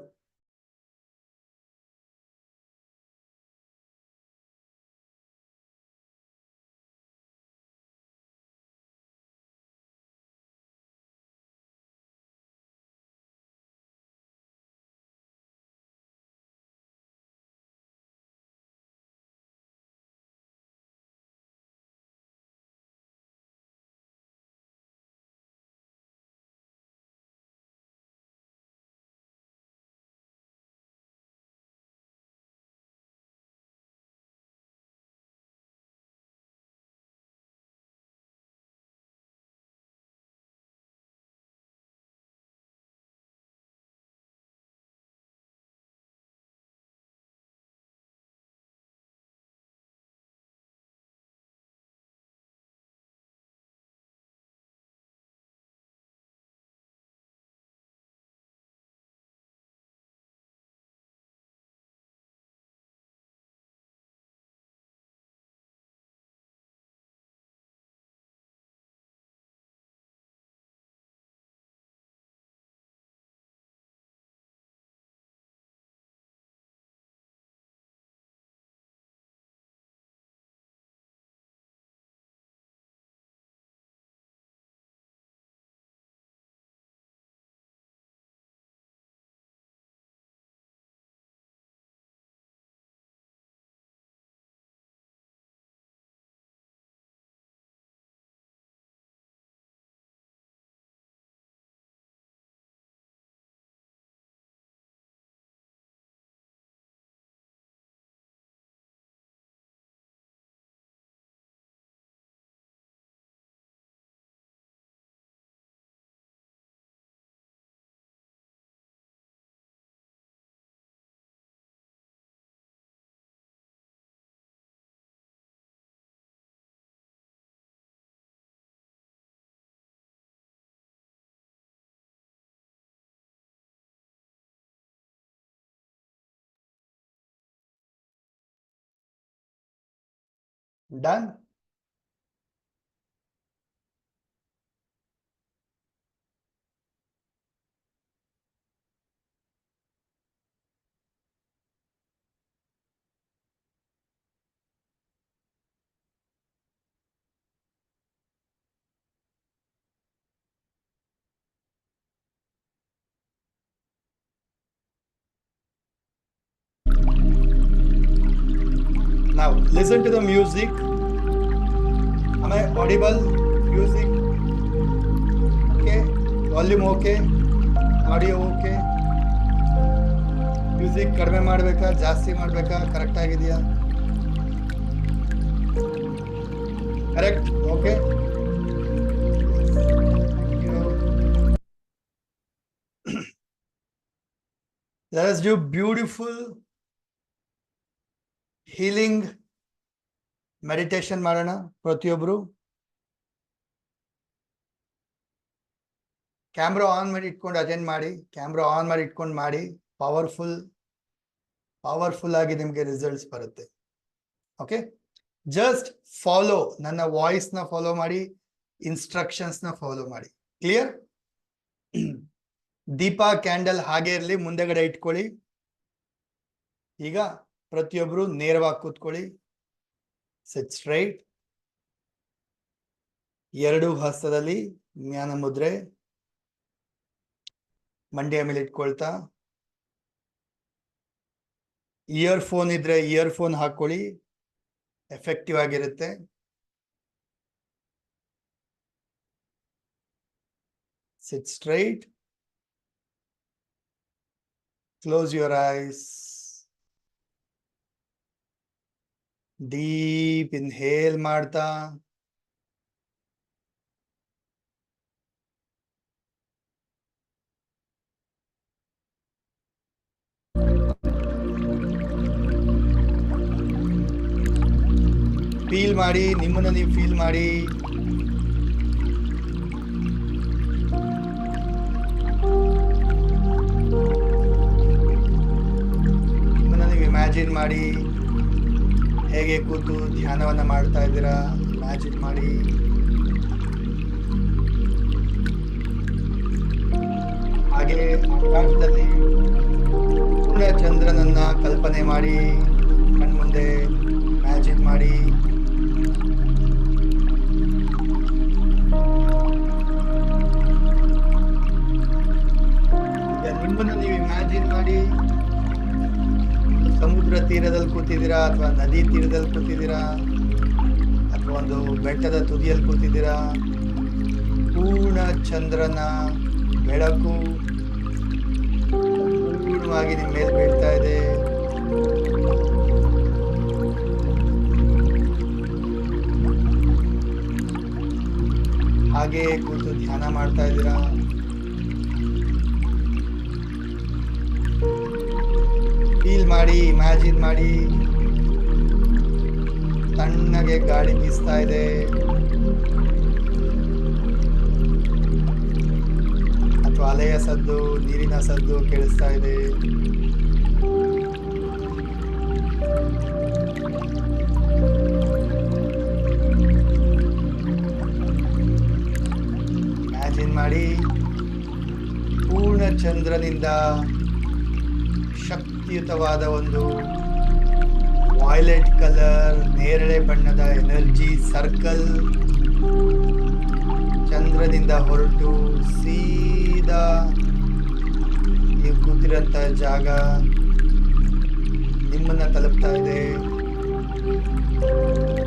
[SPEAKER 1] Done? Now listen to the music. Am I audible? Music okay, volume okay, audio okay. Music ಕಡಿಮೆ ಮಾಡಬೇಕಾ ಜಾಸ್ತಿ ಮಾಡಬೇಕಾ? ಕರೆಕ್ಟ್ ಆಗಿದೆಯಾ? Correct, okay. Let us do beautiful healing meditation ಮಾಡೋಣ ಪ್ರತಿಯೊಬ್ಬರು. ಕ್ಯಾಮ್ರಾ ಆನ್ ಮಾಡಿ ಇಟ್ಕೊಂಡು ಅಟೆಂಡ್ ಮಾಡಿ. ಕ್ಯಾಮ್ರಾ ಆನ್ ಮಾಡಿ ಇಟ್ಕೊಂಡು ಮಾಡಿ. ಪವರ್ಫುಲ್ ಆಗಿ ನಿಮಗೆ ರಿಸಲ್ಟ್ಸ್ ಬರುತ್ತೆ. ಓಕೆ, ಜಸ್ಟ್ ಫಾಲೋ, ನನ್ನ ವಾಯ್ಸ್ ನ ಫಾಲೋ ಮಾಡಿ, ಇನ್ಸ್ಟ್ರಕ್ಷನ್ಸ್ ನ ಫಾಲೋ ಮಾಡಿ. ಕ್ಲಿಯರ್? ದೀಪ ಕ್ಯಾಂಡಲ್ ಹಾಗೆ ಇರಲಿ, ಮುಂದೆಗಡೆ ಇಟ್ಕೊಳ್ಳಿ. ಈಗ ಪ್ರತಿಯೊಬ್ರು ನೇರವಾಗಿ ಕೂತ್ಕೊಳ್ಳಿ. Sit straight. ಎರಡು ಹಸ್ತದಲ್ಲಿ ಜ್ಞಾನ ಮುದ್ರೆ ಮಂಡಿಯ ಮೇಲೆ ಇಟ್ಕೊಳ್ತಾ, ಇಯರ್ಫೋನ್ ಇದ್ರೆ ಇಯರ್ಫೋನ್ ಹಾಕೊಳ್ಳಿ, ಎಫೆಕ್ಟಿವ್ ಆಗಿರುತ್ತೆ. Sit straight. Close your eyes. Deep inhale ಮಾಡ್ತಾ ಫೀಲ್ ಮಾಡಿ, ನಿಮ್ಮನ್ನ ನೀವು ಫೀಲ್ ಮಾಡಿ. ಇಮ್ಯಾಜಿನ್ ಮಾಡಿ ಹೇಗೆ ಕೂತು ಧ್ಯಾನವನ್ನ ಮಾಡ್ತಾ ಇದ್ದೀರಾ. ಇಮ್ಯಾಜಿನ್ ಮಾಡಿ. ಹಾಗೆ ಆಕಾಶದಲ್ಲಿ ಪೂರ್ಣ ಚಂದ್ರನನ್ನ ಕಲ್ಪನೆ ಮಾಡಿ, ಕಣ್ಮುಂದೆ ಇಮ್ಯಾಜಿನ್ ಮಾಡಿ. ಈಗ ನಿಮ್ಮನ್ನ ನೀವು ಇಮ್ಯಾಜಿನ್ ಮಾಡಿ ಸಮುದ್ರ ತೀರದಲ್ಲಿ ಕೂತಿದ್ದೀರಾ, ಅಥವಾ ನದಿ ತೀರದಲ್ಲಿ ಕೂತಿದ್ದೀರಾ, ಅಥವಾ ಒಂದು ಬೆಟ್ಟದ ತುದಿಯಲ್ಲಿ ಕೂತಿದ್ದೀರಾ. ಪೂರ್ಣ ಚಂದ್ರನ ಬೆಳಕು ಪೂರ್ಣವಾಗಿ ನಿಮ್ಮ ಮೇಲೆ ಬೀಳ್ತಾ ಇದೆ. ಹಾಗೆ ಕೂತು ಧ್ಯಾನ ಮಾಡ್ತಾ ಇದ್ದೀರಾ. ಫೀಲ್ ಮಾಡಿ, ಇಮ್ಯಾಜಿನ್ ಮಾಡಿ. ತಣ್ಣಗೆ ಗಾಳಿ ಬೀಸ್ತಾ ಇದೆ. ಅಥವಾ ಅಲೆಯ ಸದ್ದು, ನೀರಿನ ಸದ್ದು ಕೇಳಿಸ್ತಾ ಇದೆ. ಇಮ್ಯಾಜಿನ್ ಮಾಡಿ, ಪೂರ್ಣ ಚಂದ್ರನಿಂದ ಶಕ್ತಿಯುತವಾದ ಒಂದು ವಾಯ್ಲೆಟ್ ಕಲರ್, ನೇರಳೆ ಬಣ್ಣದ ಎನರ್ಜಿ ಸರ್ಕಲ್ ಚಂದ್ರದಿಂದ ಹೊರಟು ಸೀದಾ ನೀವು ಕೂತಿರಂತ ಜಾಗ ನಿಮ್ಮನ್ನ ತಲುಪ್ತಾ ಇದೆ.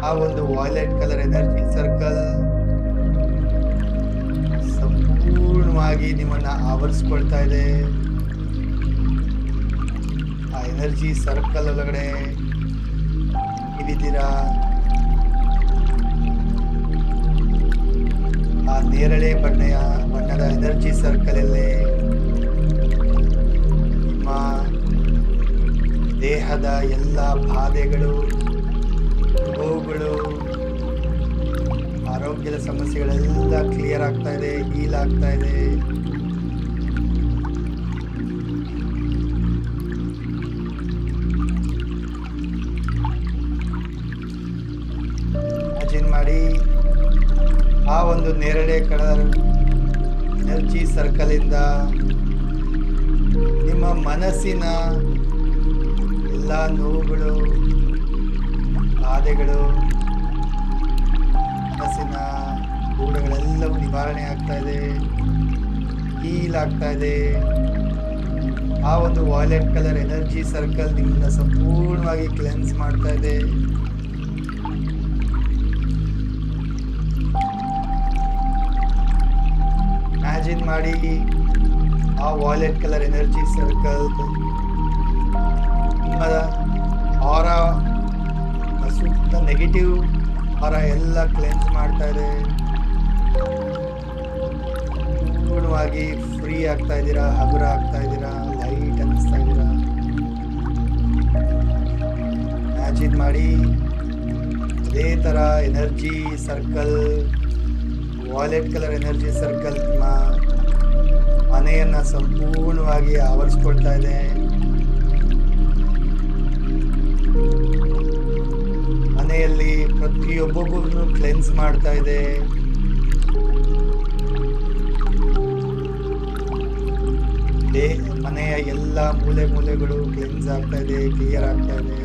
[SPEAKER 1] ಆ ಒಂದು ವಾಯ್ಲೆಟ್ ಕಲರ್ ಎನರ್ಜಿ ಸರ್ಕಲ್ ಸಂಪೂರ್ಣವಾಗಿ ನಿಮ್ಮನ್ನ ಆವರಿಸ್ಕೊಳ್ತಾ ಇದೆ. ಆ ಎನರ್ಜಿ ಸರ್ಕಲ್ ಒಳಗಡೆ ಇದ್ದೀರಾ. ಆ ನೇರಳೆ ಬಣ್ಣದ ಎನರ್ಜಿ ಸರ್ಕಲ್ ಅಲ್ಲೇ ನಿಮ್ಮ ದೇಹದ ಎಲ್ಲ ಬಾಧೆಗಳು, ನೋವುಗಳು, ಆರೋಗ್ಯದ ಸಮಸ್ಯೆಗಳೆಲ್ಲ ಕ್ಲಿಯರ್ ಆಗ್ತಾ ಇದೆ, ಹೀಲ್ ಆಗ್ತಾ ಇದೆ. ಒಂದು ನೇರಳೆ ಕಲರ್ ಎನರ್ಜಿ ಸರ್ಕಲ್ ಇಂದ ನಿಮ್ಮ ಮನಸ್ಸಿನ ಎಲ್ಲ ನೋವುಗಳು, ಬಾಧೆಗಳು, ಮನಸ್ಸಿನ ಗೂಢಗಳೆಲ್ಲವೂ ನಿವಾರಣೆ ಆಗ್ತಾ ಇದೆ, ಹೀಲ್ ಆಗ್ತಾ ಇದೆ. ಆ ಒಂದು ವಾಯ್ಲೆಟ್ ಕಲರ್ ಎನರ್ಜಿ ಸರ್ಕಲ್ ನಿಮ್ಮನ್ನ ಸಂಪೂರ್ಣವಾಗಿ ಕ್ಲೆನ್ಸ್ ಮಾಡ್ತಾ ಇದೆ. ಇಮ್ಯಾಜಿನ್ ಮಾಡಿ ಆ ವಾಯ್ಲೆಟ್ ಕಲರ್ ಎನರ್ಜಿ ಸರ್ಕಲ್ ನಿಮ್ಮ ಆರಾ, ಸುತ್ತ ನೆಗೆಟಿವ್ ಆರಾ ಎಲ್ಲ ಕ್ಲೆನ್ಸ್ ಮಾಡ್ತಾ ಇದೆ. ಪೂರ್ಣವಾಗಿ ಫ್ರೀ ಆಗ್ತಾ ಇದ್ದೀರಾ, ಹಗುರ ಆಗ್ತಾ ಇದ್ದೀರಾ, ಲೈಟ್ ಅನ್ನಿಸ್ತಾ ಇದ್ದೀರಾ. ಇಮ್ಯಾಜಿನ್ ಮಾಡಿ ಅದೇ ತರ energy circle, violet colour energy circle ನಿಮ್ಮ ಮನೆಯನ್ನ ಸಂಪೂರ್ಣವಾಗಿ ಆವರಿಸ್ಕೊಳ್ತಾ ಇದೆ. ಮನೆಯಲ್ಲಿ ಪ್ರತಿಯೊಬ್ಬೊಬ್ಬರನ್ನು ಕ್ಲೆನ್ಸ್ ಮಾಡ್ತಾ ಇದೆ. ಮನೆಯ ಎಲ್ಲ ಮೂಲೆಗಳು ಕ್ಲೆನ್ಸ್ ಆಗ್ತಾ ಇದೆ, ಕ್ಲಿಯರ್ ಆಗ್ತಾ ಇದೆ.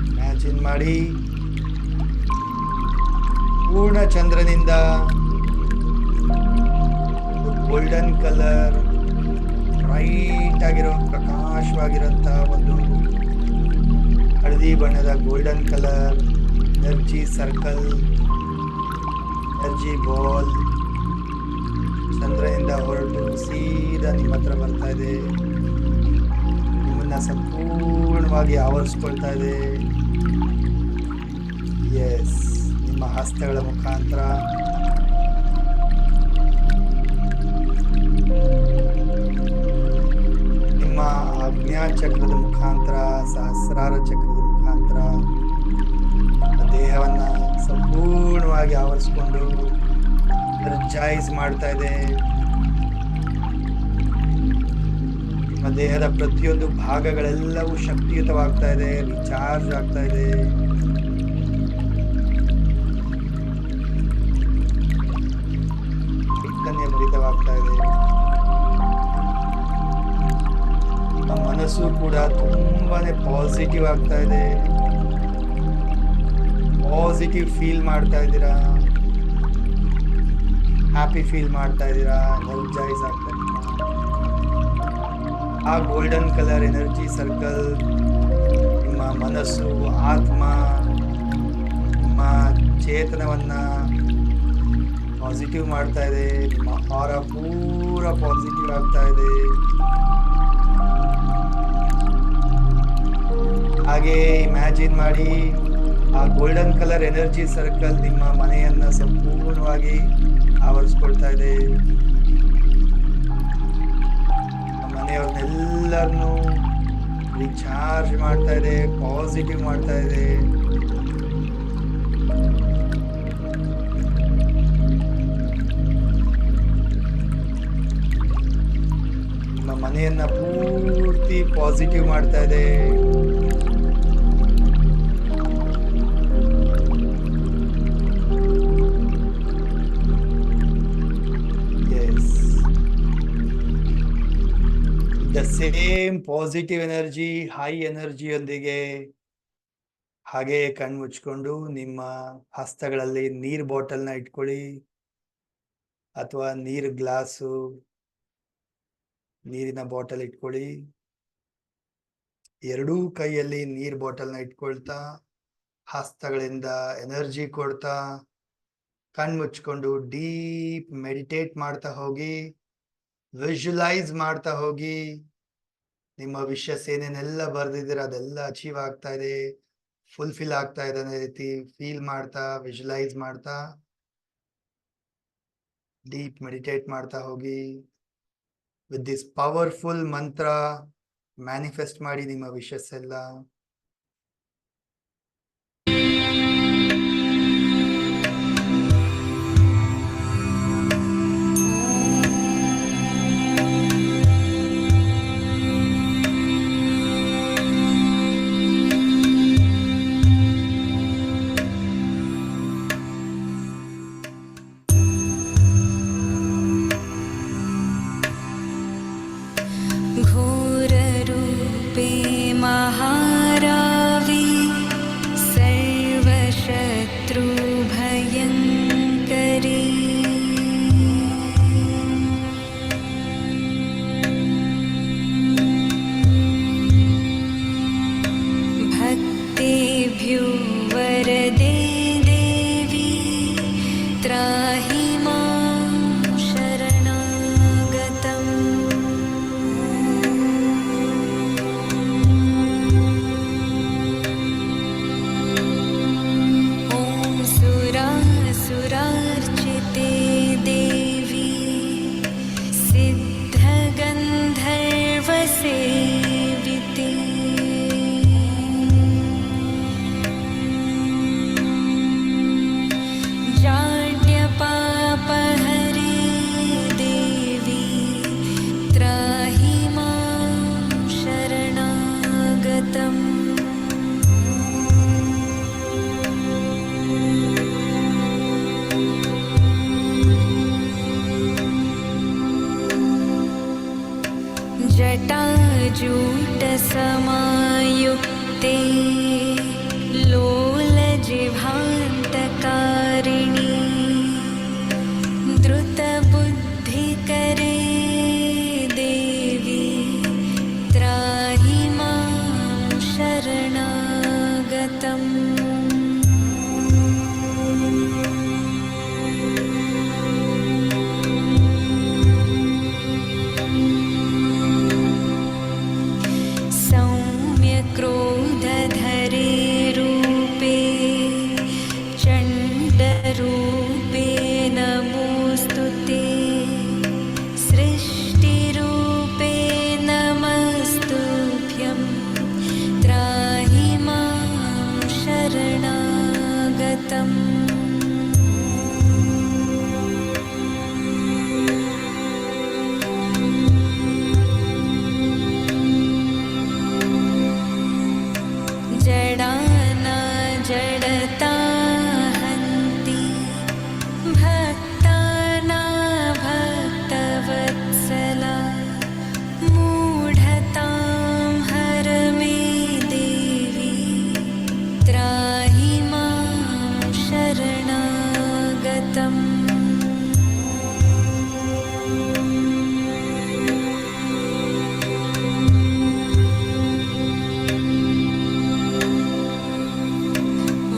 [SPEAKER 1] ಇಮ್ಯಾಜಿನ್ ಮಾಡಿ ಪೂರ್ಣ ಚಂದ್ರನಿಂದ ಗೋಲ್ಡನ್ ಕಲರ್, ಬ್ರೈಟ್ ಆಗಿರೋ ಪ್ರಕಾಶವಾಗಿರೋಂಥ ಒಂದು ಹಳದಿ ಬಣ್ಣದ golden colour energy circle, energy ball ಚಂದ್ರನಿಂದ ಹೊರಟು ಸೀದಾ ನಿಮ್ಮ ಹತ್ರ ಬರ್ತಾ ಇದೆ. ನಿಮ್ಮನ್ನ ಸಂಪೂರ್ಣವಾಗಿ ಆವರಿಸ್ಕೊಳ್ತಾ ಇದೆ. ಎಸ್, ನಿಮ್ಮ ಹಸ್ತಗಳ ಮುಖಾಂತರ ನಿಮ್ಮ ಆಜ್ಞಾ ಚಕ್ರದ ಮುಖಾಂತರ, ಸಹಸ್ರಾರ ಚಕ್ರದ ಮುಖಾಂತರ ದೇಹವನ್ನ ಸಂಪೂರ್ಣವಾಗಿ ಆವರಿಸ್ಕೊಂಡು ಎನರ್ಜೈಸ್ ಮಾಡ್ತಾ ಇದೆ. ನಿಮ್ಮ ದೇಹದ ಪ್ರತಿಯೊಂದು ಭಾಗಗಳೆಲ್ಲವೂ ಶಕ್ತಿಯುತವಾಗ್ತಾ ಇದೆ, ರಿಚಾರ್ಜ್ ಆಗ್ತಾ ಇದೆ. ಚೈತನ್ಯ ಭರಿತವಾಗ್ತಾ ಇದೆ. ನಿಮ್ಮ ಮನಸ್ಸು ಕೂಡ ತುಂಬಾನೇ ಪಾಸಿಟಿವ್ ಆಗ್ತಾ ಇದೆ. ಪಾಸಿಟಿವ್ ಫೀಲ್ ಮಾಡ್ತಾ ಇದ್ದೀರಾ, ಹ್ಯಾಪಿ ಫೀಲ್ ಮಾಡ್ತಾ ಇದ್ದೀರಾ, ಎನರ್ಜೈಸ್ ಆಗ್ತಾ ಇದ್ದೀರಾ. ಆ ಗೋಲ್ಡನ್ ಕಲರ್ ಎನರ್ಜಿ ಸರ್ಕಲ್ ನಿಮ್ಮ ಮನಸ್ಸು, ಆತ್ಮ, ನಿಮ್ಮ ಚೇತನವನ್ನ ಪಾಸಿಟಿವ್ ಮಾಡ್ತಾ ಇದೆ. ನಿಮ್ಮ ಆರ ಪೂರ ಪಾಸಿಟಿವ್ ಆಗ್ತಾ ಇದೆ. ಹಾಗೆ ಇಮ್ಯಾಜಿನ್ ಮಾಡಿ ಆ ಗೋಲ್ಡನ್ ಕಲರ್ ಎನರ್ಜಿ ಸರ್ಕಲ್ ನಿಮ್ಮ ಮನೆಯನ್ನ ಸಂಪೂರ್ಣವಾಗಿ ಆವರಿಸ್ಕೊಳ್ತಾ ಇದೆ. ಮನೆಯವ್ರನ್ನೆಲ್ಲರನ್ನು ರಿಚಾರ್ಜ್ ಮಾಡ್ತಾ ಇದೆ, ಪಾಸಿಟಿವ್ ಮಾಡ್ತಾ ಇದೆ. ನಿಮ್ಮ ಮನೆಯನ್ನ ಪೂರ್ತಿ ಪಾಸಿಟಿವ್ ಮಾಡ್ತಾ ಇದೆ. The same positive energy, high ಎನರ್ಜಿಯೊಂದಿಗೆ ಹಾಗೆ ಕಣ್ಮುಚ್ಕೊಂಡು ನಿಮ್ಮ ಹಸ್ತಗಳಲ್ಲಿ ನೀರ್ ಬಾಟಲ್ನ ಇಟ್ಕೊಳ್ಳಿ, ಅಥವಾ ನೀರ್ ಗ್ಲಾಸು, ನೀರಿನ ಬಾಟಲ್ ಇಟ್ಕೊಳ್ಳಿ. ಎರಡೂ ಕೈಯಲ್ಲಿ ನೀರ್ ಬಾಟಲ್ನ ಇಟ್ಕೊಳ್ತಾ ಹಸ್ತಗಳಿಂದ ಎನರ್ಜಿ ಕೊಡ್ತಾ ಕಣ್ಮುಚ್ಕೊಂಡು ಡೀಪ್ ಮೆಡಿಟೇಟ್ ಮಾಡ್ತಾ ಹೋಗಿ, ವಿಜುವಲೈಸ್ ಮಾಡ್ತಾ ಹೋಗಿ. ನಿಮ್ಮ ವಿಷಸ್ ಏನೇನೆಲ್ಲ ಬರ್ದಿದ್ದೀರ ಅದೆಲ್ಲ ಅಚೀವ್ ಆಗ್ತಾ ಇದೆ, ಫುಲ್ಫಿಲ್ ಆಗ್ತಾ ಇದೆ ಅನ್ನೋ ರೀತಿ ಫೀಲ್ ಮಾಡ್ತಾ, ವಿಜುವಲೈಸ್ ಮಾಡ್ತಾ ಡೀಪ್ ಮೆಡಿಟೇಟ್ ಮಾಡ್ತಾ ಹೋಗಿ. ವಿತ್ ದಿಸ್ ಪವರ್ಫುಲ್ ಮಂತ್ರ ಮ್ಯಾನಿಫೆಸ್ಟ್ ಮಾಡಿ ನಿಮ್ಮ ವಿಷಸ್ ಎಲ್ಲ.
[SPEAKER 2] त्राहि मां शरणागतम्। ॐ सुरासुरार्चिते देवी सिद्धगन्धर्वसेविते जाड्यपापहरे देवी त्राहि मां शरणागतम्। जटाजूटसमायुक्ते लोलजिह्वान्तकारिणी द्रुतबुद्धिकरे देवी त्राहि मां शरणागतम्। सौम्यक्रोधधरे रूपे चण्डरूपे नमोऽस्तु ते। सृष्टिरूपे नमस्तुभ्यं त्राहि मां शरणागतम्। जडाना जडता हन्ति भक्ताना भक्तवत्सला मूढतां हर मे देवी त्राहि मां शरणागतम्।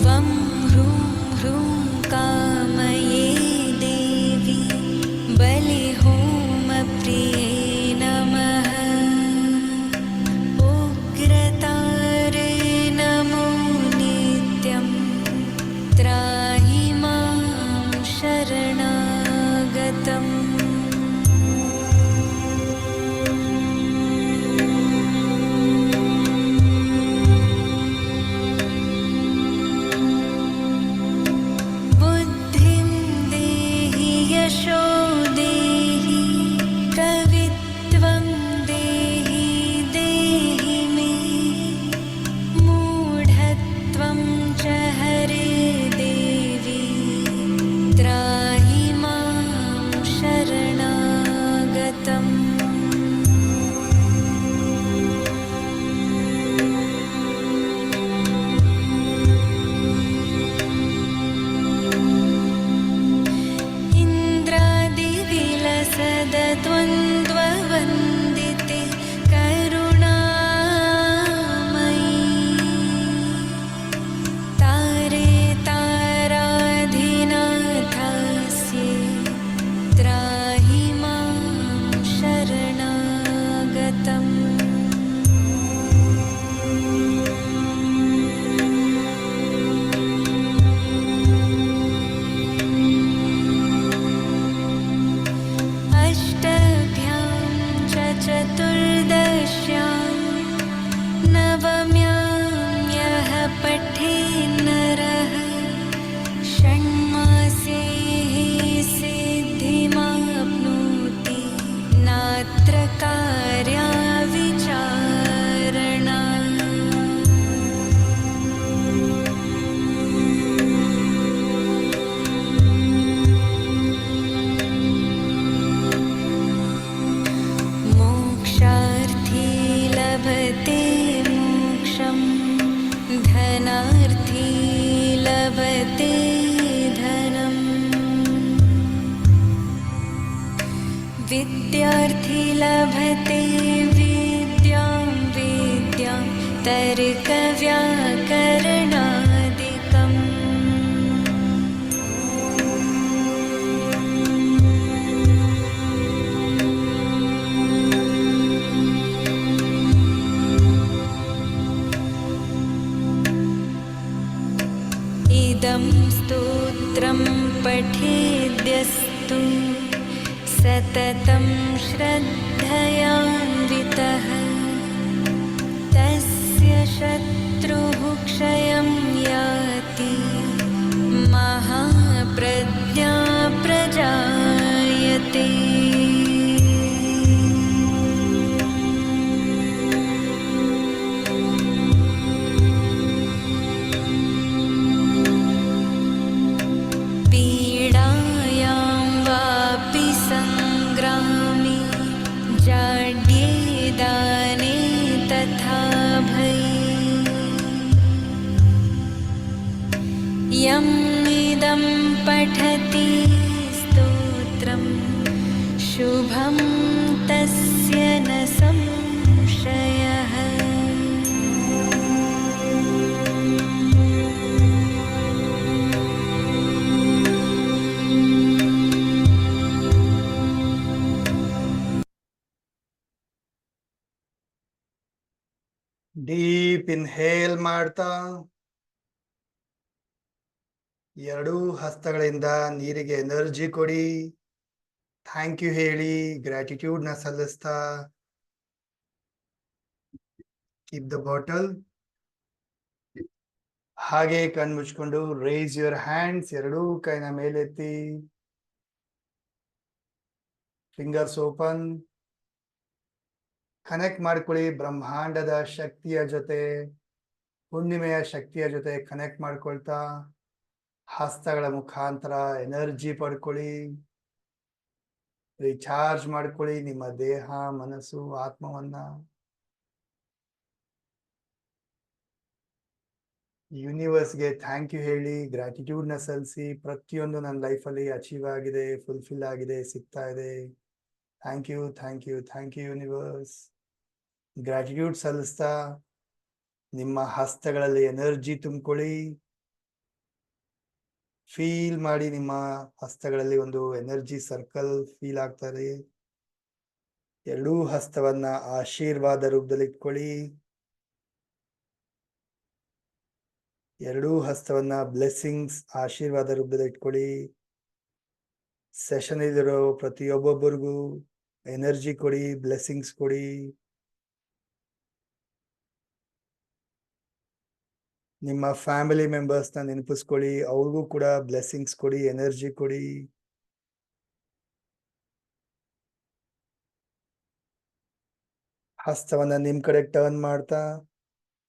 [SPEAKER 2] वं ह्रूं ह्रूं कामये देवी बलिहोमप्रिये नमः। उग्रतारे नमो नित्यं त्राहि मां शरणागतम्। बुद्धिं देहि यशो देहि कवित्वं देहि देहि मे मूढत्वं च हरे देवी त्राहि मां शरणागतम्। इन्द्रादिविलसद्वन्द्ववन्दिते करुणामयी तारे ताराधिनाथास्ये त्राहि मां शरणागतम्। अष्टभ्यां च चतुर्दश्यां नवम्यां यः पठेन्नरः षण्मासेः सिद्धिमाप्नोति नात्र कार्या विचारणा। मोक्षार्थी लभते मोक्षं धनार्थी लभते धनम्। विद्यार्थी लभते विद्यां विद्यां तर्कव्याकरणादिकम्। स्तोत्रं पठेद्यस्तु सततं श्रद्धयान्वितः तस्य शत्रुः क्षयं याति महाप्रज्ञा प्रजायते। यम् इदं पठति स्तोत्रं शुभं तस्य न संशयः।
[SPEAKER 1] ಡೀಪ್ ಇನ್ಹೇಲ್ ಮಾಡ್ತಾ ಎರಡೂ ಹಸ್ತಗಳಿಂದ ನೀರಿಗೆ ಎನರ್ಜಿ ಕೊಡಿ. ಥ್ಯಾಂಕ್ ಯು ಹೇಳಿ, ಗ್ರಾಟಿಟ್ಯೂಡ್ ನ ಸಲ್ಲಿಸ್ತಾ ಕೀಪ್ ದ ಬಾಟಲ್. ಹಾಗೆ ಕಣ್ ಮುಚ್ಕೊಂಡು ರೇಸ್ ಯುವರ್ ಹ್ಯಾಂಡ್ಸ್, ಎರಡೂ ಕೈನ ಮೇಲೆತ್ತಿ, ಫಿಂಗರ್ಸ್ ಓಪನ್. ಕನೆಕ್ಟ್ ಮಾಡ್ಕೊಳ್ಳಿ ಬ್ರಹ್ಮಾಂಡದ ಶಕ್ತಿಯ ಜೊತೆ, ಹುಣ್ಣಿಮೆಯ ಶಕ್ತಿಯ ಜೊತೆ ಕನೆಕ್ಟ್ ಮಾಡ್ಕೊಳ್ತಾ ಹಸ್ತಗಳ ಮುಖಾಂತರ ಎನರ್ಜಿ ಪಡ್ಕೊಳ್ಳಿ, ರೀಚಾರ್ಜ್ ಮಾಡ್ಕೊಳ್ಳಿ ನಿಮ್ಮ ದೇಹ, ಮನಸ್ಸು, ಆತ್ಮವನ್ನ. ಯೂನಿವರ್ಸ್ಗೆ ಥ್ಯಾಂಕ್ ಯು ಹೇಳಿ, ಗ್ರಾಟಿಟ್ಯೂಡ್ ನ ಸಲ್ಲಿಸಿ. ಪ್ರತಿಯೊಂದು ನನ್ನ ಲೈಫಲ್ಲಿ ಅಚೀವ್ ಆಗಿದೆ, ಫುಲ್ಫಿಲ್ ಆಗಿದೆ, ಸಿಗ್ತಾ ಇದೆ. Thank you, thank you, thank you universe. Gratitude ಸಲ್ಲಿಸ್ತಾ ನಿಮ್ಮ ಹಸ್ತಗಳಲ್ಲಿ ಎನರ್ಜಿ ತುಂಬಿಕೊಳ್ಳಿ. ಫೀಲ್ ಮಾಡಿ, ನಿಮ್ಮ ಹಸ್ತಗಳಲ್ಲಿ ಒಂದು ಎನರ್ಜಿ ಸರ್ಕಲ್ ಫೀಲ್ ಆಗ್ತಾರೆ. ಎರಡೂ ಹಸ್ತವನ್ನ ಆಶೀರ್ವಾದ ರೂಪದಲ್ಲಿ ಇಟ್ಕೊಳ್ಳಿ. ಎರಡೂ ಹಸ್ತವನ್ನ ಬ್ಲೆಸ್ಸಿಂಗ್ಸ್ ಆಶೀರ್ವಾದ ರೂಪದಲ್ಲಿ ಇಟ್ಕೊಳ್ಳಿ. ಸೆಷನ್ ಇಲ್ಲಿರೋ ಪ್ರತಿಯೊಬ್ಬೊಬ್ಬರಿಗೂ ಎನರ್ಜಿ ಕೊಡಿ, ಬ್ಲೆಸ್ಸಿಂಗ್ಸ್ ಕೊಡಿ. ನಿಮ್ಮ ಫ್ಯಾಮಿಲಿ ಮೆಂಬರ್ಸ್ ನ ನೆನಪಿಸ್ಕೊಳ್ಳಿ, ಅವ್ರಿಗೂ ಕೂಡ ಬ್ಲೆಸ್ಸಿಂಗ್ಸ್ ಕೊಡಿ, ಎನರ್ಜಿ ಕೊಡಿ. ಹಸ್ತವನ್ನ ನಿಮ್ ಕಡೆ ಟರ್ನ್ ಮಾಡ್ತಾ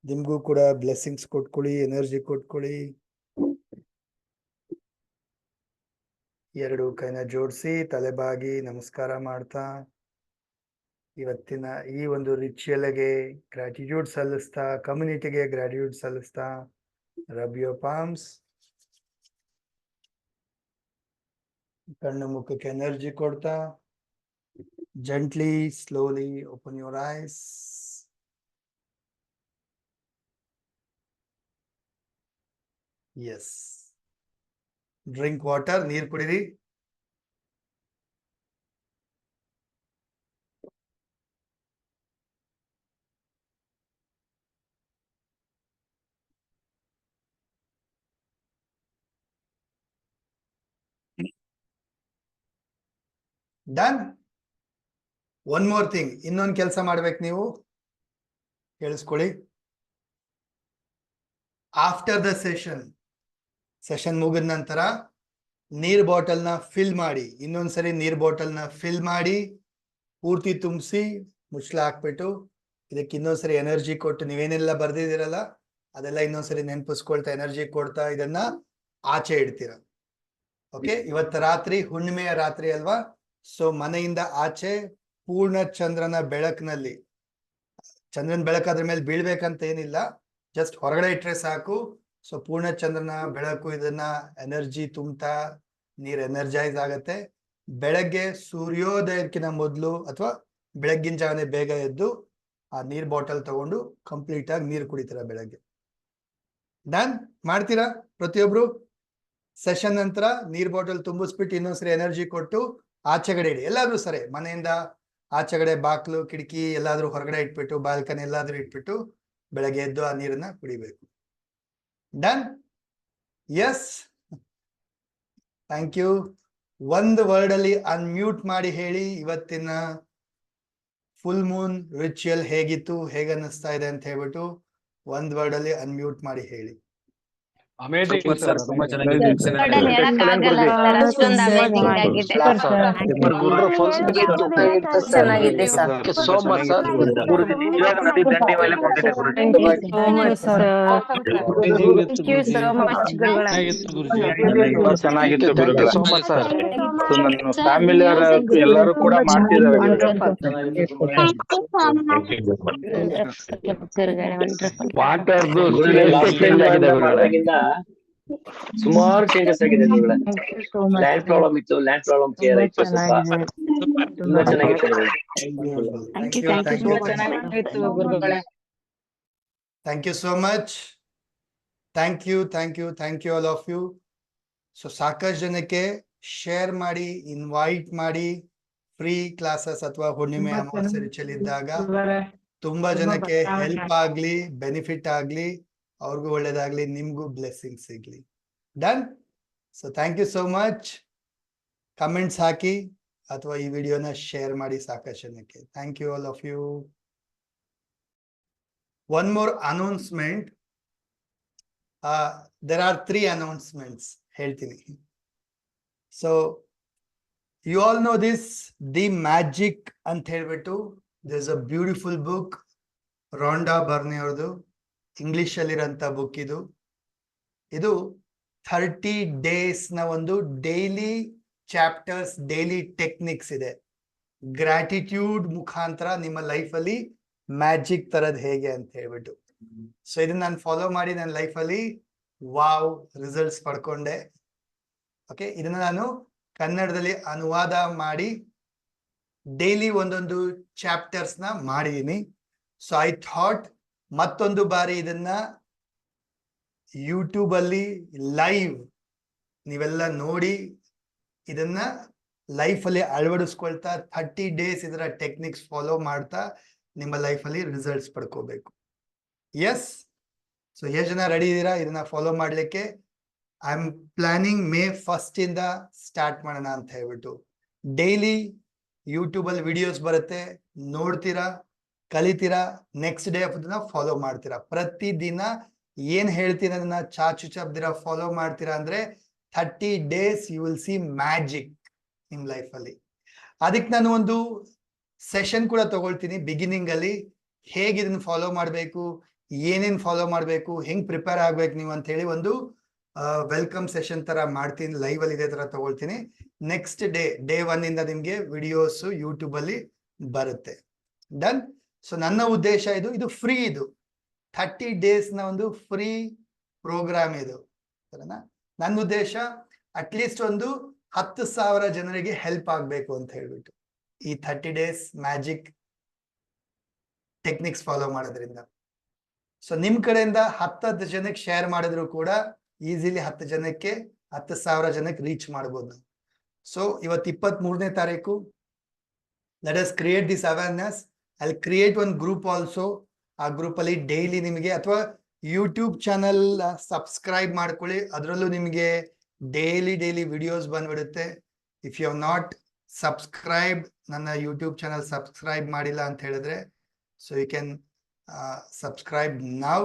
[SPEAKER 1] ನಿಮ್ಗೂ ಕೂಡ ಬ್ಲೆಸ್ಸಿಂಗ್ಸ್ ಕೊಟ್ಕೊಳ್ಳಿ, ಎನರ್ಜಿ ಕೊಟ್ಕೊಳ್ಳಿ. ಎರಡು ಕೈನ ಜೋಡಿಸಿ ತಲೆಬಾಗಿ ನಮಸ್ಕಾರ ಮಾಡ್ತಾ ಇವತ್ತಿನ ಈ ಒಂದು ರಿಚುವಲ್ಗೆ ಗ್ರಾಟಿಟ್ಯೂಡ್ ಸಲ್ಲಿಸ್ತಾ, ಕಮ್ಯುನಿಟಿಗೆ ಗ್ರಾಟಿಟ್ಯೂಡ್ ಸಲ್ಲಿಸ್ತಾ, ರಬ್ ಯುವರ್ ಪಾಮ್ಸ್. ಕಣ್ಣು ಮುಖಕ್ಕೆ ಎನರ್ಜಿ ಕೊಡ್ತಾ gently slowly open your eyes. Yes, drink water, ನೀರು ಕುಡಿರಿ. ಡನ್. ಒನ್ ಮೋರ್ ಥಿಂಗ್, ಇನ್ನೊಂದು ಕೆಲಸ ಮಾಡ್ಬೇಕು ನೀವು, ಕೇಳಿಸ್ಕೊಳ್ಳಿ. ಆಫ್ಟರ್ ದ ಸೆಷನ್ ಮುಗಿದ ನಂತರ ನೀರ್ ಬಾಟಲ್ನ ಫಿಲ್ ಮಾಡಿ, ಇನ್ನೊಂದ್ಸರಿ ನೀರ್ ಬಾಟಲ್ನ ಫಿಲ್ ಮಾಡಿ ಪೂರ್ತಿ ತುಂಬಿಸಿ ಮುಚ್ಚಳ ಹಾಕ್ಬಿಟ್ಟು ಇದಕ್ಕೆ ಇನ್ನೊಂದ್ಸರಿ ಎನರ್ಜಿ ಕೊಟ್ಟು, ನೀವೇನೆಲ್ಲ ಬರ್ದಿದ್ದೀರಲ್ಲ ಅದೆಲ್ಲ ಇನ್ನೊಂದ್ಸರಿ ನೆನಪಿಸ್ಕೊಳ್ತಾ ಎನರ್ಜಿ ಕೊಡ್ತಾ ಇದನ್ನ ಆಚೆ ಇಡ್ತೀರ. ಓಕೆ, ಇವತ್ತು ರಾತ್ರಿ ಹುಣ್ಣಿಮೆಯ ರಾತ್ರಿ ಅಲ್ವಾ, ಸೊ ಮನೆಯಿಂದ ಆಚೆ ಪೂರ್ಣ ಚಂದ್ರನ ಬೆಳಕಿನಲ್ಲಿ, ಚಂದ್ರನ ಬೆಳಕು ಅದ್ರ ಮೇಲೆ ಬೀಳ್ಬೇಕಂತ ಏನಿಲ್ಲ, ಜಸ್ಟ್ ಹೊರಗಡೆ ಇಟ್ರೆ ಸಾಕು. ಸೊ ಪೂರ್ಣ ಚಂದ್ರನ ಬೆಳಕು ಇದನ್ನ ಎನರ್ಜಿ ತುಂಬ್ತಾ ನೀರ್ ಎನರ್ಜೈಸ್ ಆಗತ್ತೆ. ಬೆಳಗ್ಗೆ ಸೂರ್ಯೋದಯಕ್ಕಿಂತ ಮೊದಲು ಅಥವಾ ಬೆಳಗ್ಗಿನ ಜಾವನೆ ಬೇಗ ಎದ್ದು ಆ ನೀರ್ ಬಾಟಲ್ ತಗೊಂಡು ಕಂಪ್ಲೀಟ್ ಆಗಿ ನೀರು ಕುಡಿತೀರಾ ಬೆಳಗ್ಗೆ. ಡನ್ ಮಾಡ್ತೀರಾ ಪ್ರತಿಯೊಬ್ರು? ಸೆಷನ್ ನಂತರ ನೀರ್ ಬಾಟಲ್ ತುಂಬಿಸ್ಬಿಟ್ಟು ಇನ್ನೊಂದ್ಸರಿ ಎನರ್ಜಿ ಕೊಟ್ಟು ಆಚೆಗಡೆ ಇಡಿ. ಎಲ್ಲಾದ್ರೂ ಸರಿ, ಮನೆಯಿಂದ ಆಚೆಗಡೆ ಬಾಕ್ಲು ಕಿಟಕಿ ಎಲ್ಲಾದ್ರೂ ಹೊರಗಡೆ ಇಟ್ಬಿಟ್ಟು, ಬಾಲ್ಕನಿ ಎಲ್ಲಾದ್ರೂ ಇಟ್ಬಿಟ್ಟು ಬೆಳಗ್ಗೆ ಎದ್ದು ಆ ನೀರನ್ನ ಕುಡಿಬೇಕು. ಡನ್? Yes, thank you. ಒಂದು ವರ್ಡ್ ಅಲ್ಲಿ ಅನ್ಮ್ಯೂಟ್ ಮಾಡಿ ಹೇಳಿ ಇವತ್ತಿನ ಫುಲ್ ಮೂನ್ ರಿಚುವಲ್ ಹೇಗಿತ್ತು, ಹೇಗೆ ಅನ್ನಿಸ್ತಾ ಇದೆ ಅಂತ ಹೇಳ್ಬಿಟ್ಟು ಒಂದ್ ವರ್ಡ್ ಅಲ್ಲಿ ಅನ್ಮ್ಯೂಟ್ ಮಾಡಿ ಹೇಳಿ.
[SPEAKER 3] ಅಮೇಜಿಂಗ್
[SPEAKER 4] ಸೂಪರ್
[SPEAKER 3] ಸರ್,
[SPEAKER 4] ಸರ್, ತುಂಬಾ ಚೆನ್ನಾಗಿದೆ.
[SPEAKER 5] ವರ್ಡ್ ಅಲ್ಲಿ ಹೇಳಕ್ ಆಗಲ್ಲ ಸರ್, ಅಷ್ಟೊಂದು ಅಮೇಜಿಂಗ್ ಆಗಿದೆ.
[SPEAKER 6] ಚೆನ್ನಾಗಿದೆ ಸರ್.
[SPEAKER 3] So much sir.
[SPEAKER 5] ಇವಾಗ ನದಿ ದಂಡೆ ಮೇಲೆ ಕುಂತಿದೆ ಗುರುಜಿ.
[SPEAKER 6] Thank you so much ಗುರುಗಳೇ.
[SPEAKER 5] ಚೆನ್ನಾಗಿತ್ತು ಗುರುಗಳೇ.
[SPEAKER 3] So much sir.
[SPEAKER 5] ನನ್ನ ಫ್ಯಾಮಿಲಿ ಎಲ್ಲರೂ ಕೂಡ ಮಾಡ್ತಿದ್ದಾರೆ ಗುರುಗಳೇ. ವಾಟರ್ದು ಚೇಂಜ್ ಆಗಿದೆ ಗುರುಗಳೇ.
[SPEAKER 7] ಸುಮಾರು ಚೇಂಜಸ್ ಆಗಿದೆ ಗುರುಗಳೇ. ಲ್ಯಾಂಡ್ ಪ್ರಾಬ್ಲಮ್ ಇತ್ತು, ಲ್ಯಾಂಡ್ ಪ್ರಾಬ್ಲಮ್ ಕ್ಲಿಯರ್ ಆಯ್ತು. ತುಂಬಾ ಚೆನ್ನಾಗಿತ್ತು ಗುರುಗಳೇ.
[SPEAKER 1] Thank you so much. Thank you all of you. So ಸಾಕಷ್ಟು ಜನಕ್ಕೆ ಶೇರ್ ಮಾಡಿ, ಇನ್ವೈಟ್ ಮಾಡಿ. ಫ್ರೀ ಕ್ಲಾಸಸ್ ಅಥವಾ ಹುಣ್ಣಿಮೆ ಅಮಾವಾಸ್ಯೆ ರಿಚುವಲ್ ಇದ್ದಾಗ ತುಂಬಾ ಜನಕ್ಕೆ ಹೆಲ್ಪ್ ಆಗ್ಲಿ, ಬೆನಿಫಿಟ್ ಆಗ್ಲಿ, ಅವ್ರಿಗೂ ಒಳ್ಳೇದಾಗ್ಲಿ, ನಿಮ್ಗೂ ಬ್ಲೆಸ್ಸಿಂಗ್ ಸಿಗ್ಲಿ. Done. So thank you so much. Comments ಹಾಕಿ ಅಥವಾ ಈ ವಿಡಿಯೋನ ಶೇರ್ ಮಾಡಿ ಸಾಕಷ್ಟು ಜನಕ್ಕೆ. Thank you all of you. One more announcement. There are 3 announcements. ಹೇಳ್ತೀನಿ. So you all know this, The Magic ಅಂತ ಹೇಳ್ಬಿಟ್ಟು there's a beautiful book. Rhonda Byrne ಅವ್ರದ್ದು ಇಂಗ್ಲಿಷ್ ಅಲ್ಲಿರೋಂಥ ಬುಕ್ ಇದು. ಇದು 30 days ನ ಒಂದು ಡೈಲಿ ಚಾಪ್ಟರ್ಸ್, ಡೈಲಿ ಟೆಕ್ನಿಕ್ಸ್ ಇದೆ. ಗ್ರಾಟಿಟ್ಯೂಡ್ ಮುಖಾಂತರ ನಿಮ್ಮ ಲೈಫಲ್ಲಿ ಮ್ಯಾಜಿಕ್ ತರದ್ ಹೇಗೆ ಅಂತ ಹೇಳ್ಬಿಟ್ಟು. ಸೊ ಇದನ್ನ ನಾನು ಫಾಲೋ ಮಾಡಿ ನನ್ನ ಲೈಫಲ್ಲಿ ವಾವ್ ರಿಸಲ್ಟ್ಸ್ ಪಡ್ಕೊಂಡೆ. ಓಕೆ, ಇದನ್ನ ನಾನು ಕನ್ನಡದಲ್ಲಿ ಅನುವಾದ ಮಾಡಿ ಡೈಲಿ ಒಂದೊಂದು ಚಾಪ್ಟರ್ಸ್ ನ ಮಾಡಿದೀನಿ. ಸೊ ಐ ಥಾಟ್ ಮತ್ತೊಂದು ಬಾರಿ ಇದನ್ನ ಯೂಟ್ಯೂಬ್ ಅಲ್ಲಿ ಲೈವ್ ನೀವೆಲ್ಲ ನೋಡಿ ಇದನ್ನ ಲೈಫ್ ಅಲ್ಲಿ ಅಳವಡಿಸ್ಕೊಳ್ತಾ 30 days ಇದರ ಟೆಕ್ನಿಕ್ಸ್ ಫಾಲೋ ಮಾಡ್ತಾ ನಿಮ್ಮ ಲೈಫಲ್ಲಿ ರಿಸಲ್ಟ್ಸ್ ಪಡ್ಕೋಬೇಕು. ಎಸ್. ಸೊ ಎಷ್ಟು ಜನ ರೆಡಿ ಇದ್ದೀರಾ ಇದನ್ನ ಫಾಲೋ ಮಾಡ್ಲಿಕ್ಕೆ? I am planning May 1st ಇಂದ ಸ್ಟಾರ್ಟ್ ಮಾಡೋಣ ಅಂತ ಹೇಳ್ಬಿಟ್ಟು. ಡೈಲಿ ಯೂಟ್ಯೂಬ್ ಅಲ್ಲಿ ವಿಡಿಯೋಸ್ ಬರುತ್ತೆ, ನೋಡ್ತೀರಾ, ಕಲಿತೀರಾ, ನೆಕ್ಸ್ಟ್ ಡೇ ಅದನ್ನ ಫಾಲೋ ಮಾಡ್ತೀರಾ. ಪ್ರತಿ ದಿನ ಏನ್ ಹೇಳ್ತೀನಿ ಅದನ್ನ ಚಾಚು ಚಪ್ದಿರ ಫಾಲೋ ಮಾಡ್ತೀರಾ ಅಂದ್ರೆ 30 days you will see magic ನಿಮ್ ಲೈಫ್ ಅಲ್ಲಿ. ಅದಕ್ಕೆ ನಾನು ಒಂದು ಸೆಷನ್ ಕೂಡ ತಗೊಳ್ತೀನಿ ಬಿಗಿನಿಂಗ್ ಅಲ್ಲಿ. ಹೇಗೆ ಇದನ್ನ ಫಾಲೋ ಮಾಡಬೇಕು, ಏನೇನ್ ಫಾಲೋ ಮಾಡಬೇಕು, ಹೆಂಗ್ ಪ್ರಿಪೇರ್ ಆಗ್ಬೇಕು ನೀವು ಅಂತ ಹೇಳಿ ಒಂದು ವೆಲ್ಕಮ್ ಸೆಷನ್ ತರ ಮಾಡ್ತೀನಿ. ಲೈವ್ ಅಲ್ಲಿ ಇದೇ ತರ ತಗೊಳ್ತೀನಿ. ನೆಕ್ಸ್ಟ್ ಡೇ 1 ಇಂದ ನಿಮ್ಗೆ ವಿಡಿಯೋಸ್ ಯೂಟ್ಯೂಬ್ ಅಲ್ಲಿ ಬರುತ್ತೆ. ಡನ್. ಸೊ ನನ್ನ ಉದ್ದೇಶ ಇದು ಫ್ರೀ, ಇದು 30 days ನ ಒಂದು ಫ್ರೀ ಪ್ರೋಗ್ರಾಮ್ ಇದು. ಸರಿನಾ? ನನ್ನ ಉದ್ದೇಶ ಅಟ್ಲೀಸ್ಟ್ ಒಂದು 10,000 ಜನರಿಗೆ ಹೆಲ್ಪ್ ಆಗ್ಬೇಕು ಅಂತ ಹೇಳ್ಬಿಟ್ಟು ಈ 30 days ಮ್ಯಾಜಿಕ್ ಟೆಕ್ನಿಕ್ಸ್ ಫಾಲೋ ಮಾಡೋದ್ರಿಂದ. ಸೊ ನಿಮ್ ಕಡೆಯಿಂದ 10 ಜನಕ್ಕೆ ಶೇರ್ ಮಾಡಿದ್ರು ಕೂಡ ಈಸಿಲಿ 10,000 ಜನಕ್ಕೆ ರೀಚ್ ಮಾಡ್ಬೋದು. ಸೊ ಇವತ್ತು 23ನೇ ತಾರೀಕು. Let us create this awareness. I create one group also. ಆ ಗ್ರೂಪ್ ಅಲ್ಲಿ ಡೈಲಿ ನಿಮಗೆ ಅಥವಾ ಯೂಟ್ಯೂಬ್ ಚಾನಲ್ ಸಬ್ಸ್ಕ್ರೈಬ್ ಮಾಡ್ಕೊಳ್ಳಿ, ಅದರಲ್ಲೂ ನಿಮಗೆ ಡೈಲಿ ವಿಡಿಯೋಸ್ ಬಂದ್ಬಿಡುತ್ತೆ. If you have not subscribe, ನನ್ನ ಯೂಟ್ಯೂಬ್ ಚಾನಲ್ ಸಬ್ಸ್ಕ್ರೈಬ್ ಮಾಡಿಲ್ಲ ಅಂತ ಹೇಳಿದ್ರೆ, so you can subscribe now.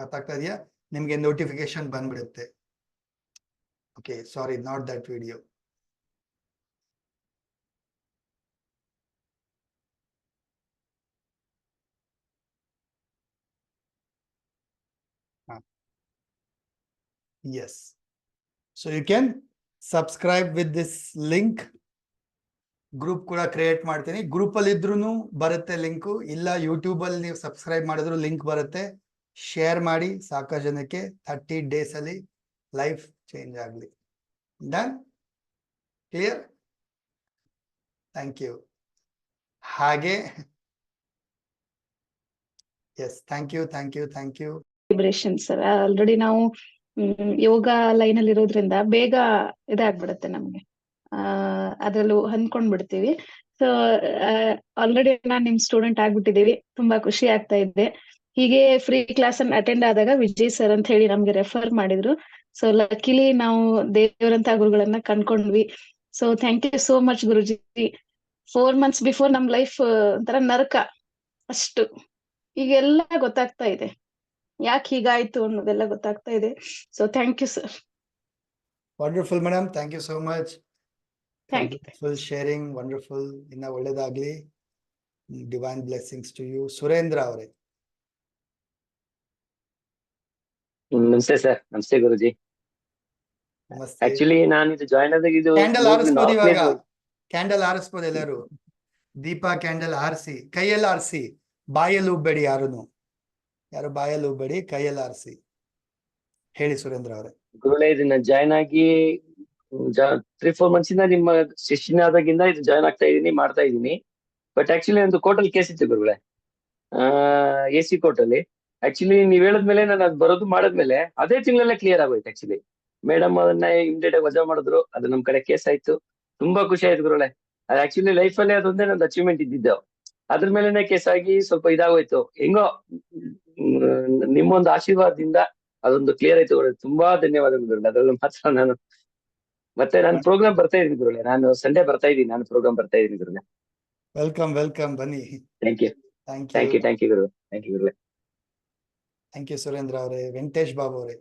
[SPEAKER 1] ಅರ್ಥ ಆಗ್ತಾ ಇದೆಯಾ? ನಿಮಗೆ ನೋಟಿಫಿಕೇಶನ್ ಬಂದ್ಬಿಡುತ್ತೆ. Okay, sorry, not that video. Yes. So you can subscribe with this link. Group ಕೂಡ ಕ್ರಿಯೇಟ್ ಮಾಡ್ತೀನಿ. ಗ್ರೂಪ್ ಅಲ್ಲಿ ಇದ್ರೂ ಬರುತ್ತೆ ಲಿಂಕು, ಇಲ್ಲ ಯೂಟ್ಯೂಬ್ ಅಲ್ಲಿ ನೀವು ಸಬ್ಸ್ಕ್ರೈಬ್ ಮಾಡಿದ್ರು ಲಿಂಕ್ ಬರುತ್ತೆ. ಶೇರ್ ಮಾಡಿ ಸಾಕಷ್ಟು ಜನಕ್ಕೆ. 30 days ಅಲ್ಲಿ ಲೈಫ್ ಚೇಂಜ್ ಆಗಲಿ. ಡನ್? ಕ್ಲಿಯರ್? Thank you. ಹಾಗೆ yes, thank you.
[SPEAKER 8] Vibration sir, already ನಾವು ಯೋಗ ಲೈನ್ ಅಲ್ಲಿ ಇರೋದ್ರಿಂದ ಬೇಗ ಇದಾಗ್ಬಿಡುತ್ತೆ ನಮ್ಗೆ. ಅದ್ರಲ್ಲೂ ಹೊಂದ್ಕೊಂಡ್ಬಿಡ್ತೀವಿ. ಸೊ ಆಲ್ರೆಡಿ ನಾನ್ ನಿಮ್ ಸ್ಟೂಡೆಂಟ್ ಆಗ್ಬಿಟ್ಟಿದೀವಿ. ತುಂಬಾ ಖುಷಿ ಆಗ್ತಾ ಇದೆ. ಹೀಗೆ ಫ್ರೀ ಕ್ಲಾಸ್ ಅನ್ನು ಅಟೆಂಡ್ ಆದಾಗ ವಿಜಯ್ ಸರ್ ಅಂತ ಹೇಳಿ ನಮ್ಗೆ ರೆಫರ್ ಮಾಡಿದ್ರು. ಸೊ ಲಕ್ಕಿಲಿ ನಾವು ದೇವರಂತ ಗುರುಗಳನ್ನ ಕಂಡ್ಕೊಂಡ್ವಿ. So thank you so much Guruji. 4 months before ನಮ್ ಲೈಫ್ ಒಂಥರ ನರಕ ಅಷ್ಟು, ಈಗೆಲ್ಲ ಗೊತ್ತಾಗ್ತಾ ಇದೆ ಯಾಕೆ ಹೀಗಾಯ್ತು ಅನ್ನೋದೆಲ್ಲ ಗೊತ್ತಾಗ್ತಾ ಇದೆ. So thank you sir.
[SPEAKER 1] Wonderful madam, thank you so much.
[SPEAKER 8] Thank you.
[SPEAKER 1] Full sharing, wonderful. ಇನ್ನ ಒಳ್ಳೇದಾಗ್ಲಿ. Divine blessings to you. Surendra ಅವರೇ.
[SPEAKER 7] ನಮಸ್ತೆ ಸರ್. ನಮಸ್ತೆ ಗುರುಜಿ.
[SPEAKER 1] ನಮಸ್ತೆ.
[SPEAKER 7] ಆಕ್ಚುಲಿ ನಾನು ಇದು ಜಾಯ್ನ್ ಆದಾಗ ಇದು
[SPEAKER 1] ಕ್ಯಾಂಡಲ್ ಆರಿಸ್ಬೋದು ಇವಾಗ. ಕ್ಯಾಂಡಲ್ ಆರಿಸ್ಬೋದು ಎಲ್ಲರೂ. ದೀಪ ಕ್ಯಾಂಡಲ್ ಆರಿಸಿ, ಕೈಯಲ್ಲಿ ಆರಿಸಿ, ಬಾಯಲ್ಲಿ ಉಬ್ಬೇಡಿ. ಯಾರು ಬಾಯಲ್ಲಿ ಉಬ್ಬೇಡಿ, ಕೈಯಲ್ಲಿ ಆರಿಸಿ. ಹೇಳಿ ಸುರೇಂದ್ರ ಅವರೇ.
[SPEAKER 7] ಗುರುಗಳೇ, ಇದನ್ನ ಜಾಯ್ನ್ ಆಗಿ 3-4 months ಇಂದ ನಿಮ್ಮ ಶಿಷ್ಯನಾದಾಗಿಂದ ಇದು ಜಾಯ್ನ್ ಆಗ್ತಾ ಇದೀನಿ, ಮಾಡ್ತಾ ಇದೀನಿ. ಬಟ್ ಆಕ್ಚುಲಿ ಒಂದು ಕೋರ್ಟಲ್ಲಿ ಕೇಸ್ ಇತ್ತು ಗುರುಗಳೇ, AC ಕೋರ್ಟಲ್ಲಿ. ಆಕ್ಚುಲಿ ನೀವ್ ಹೇಳಿದ್ಮೇಲೆ ನಾನು ಅದು ಬರೋದು ಮಾಡದ್ಮೇಲೆ ಅದೇ ತಿಂಗಳಲ್ಲೇ ಕ್ಲಿಯರ್ ಆಗೋಯ್ತು. ಆಕ್ಚುಲಿ ಮೇಡಮ್ ಅದನ್ನ ಇಮಿಡಿಯೇಟ್ ಆಗಿ ವಜಾ ಮಾಡಿದ್ರು. ಅದು ನಮ್ ಕಡೆ ಕೇಸ್ ಆಯ್ತು. ತುಂಬಾ ಖುಷಿ ಆಯ್ತು ಗುರುಗಳೇ. ಅದು ಆಕ್ಚುಲಿ ಲೈಫ್ ಅಲ್ಲೇ ಅದೊಂದೇ ನಂದು ಅಚೀವ್ಮೆಂಟ್ ಇದ್ದಿದ್ದು. ಅದ್ರ ಮೇಲೆನೆ ಕೇಸ್ ಆಗಿ ಸ್ವಲ್ಪ ಇದಾಗೋಯ್ತು. ಹೆಂಗೋ ನಿಮ್ಮೊಂದು ಆಶೀರ್ವಾದದಿಂದ ಅದೊಂದು ಕ್ಲಿಯರ್ ಆಯ್ತು ಗುರುಗಳೇ. ತುಂಬಾ ಧನ್ಯವಾದಗಳು ಗುರುಗಳೇ. ಅದ್ರಲ್ಲಿ ಮಾತ್ರ ಮತ್ತೆ ನಾನು ಪ್ರೋಗ್ರಾಮ್ ಬರ್ತಾ ಇದೀನಿ ಗುರುಗಳೇ. ನಾನು ಸಂಡೇ ಬರ್ತಾ ಇದೀನಿ. ನಾನು ಪ್ರೋಗ್ರಾಮ್ ಬರ್ತಾ ಇದೀನಿ ಗುರುಗಳೇ.
[SPEAKER 1] ವೆಲ್ಕಮ್ ಬನ್ನಿ.
[SPEAKER 7] ಥ್ಯಾಂಕ್ ಯು ಗುರು. ಥ್ಯಾಂಕ್ ಯು ಗುರುಗಳೇ.
[SPEAKER 1] ಥ್ಯಾಂಕ್ ಯು ಸುರೇಂದ್ರ ಅವರೇ. ವೆಂಕಟೇಶ್ ಬಾಬು ಅವರೇ.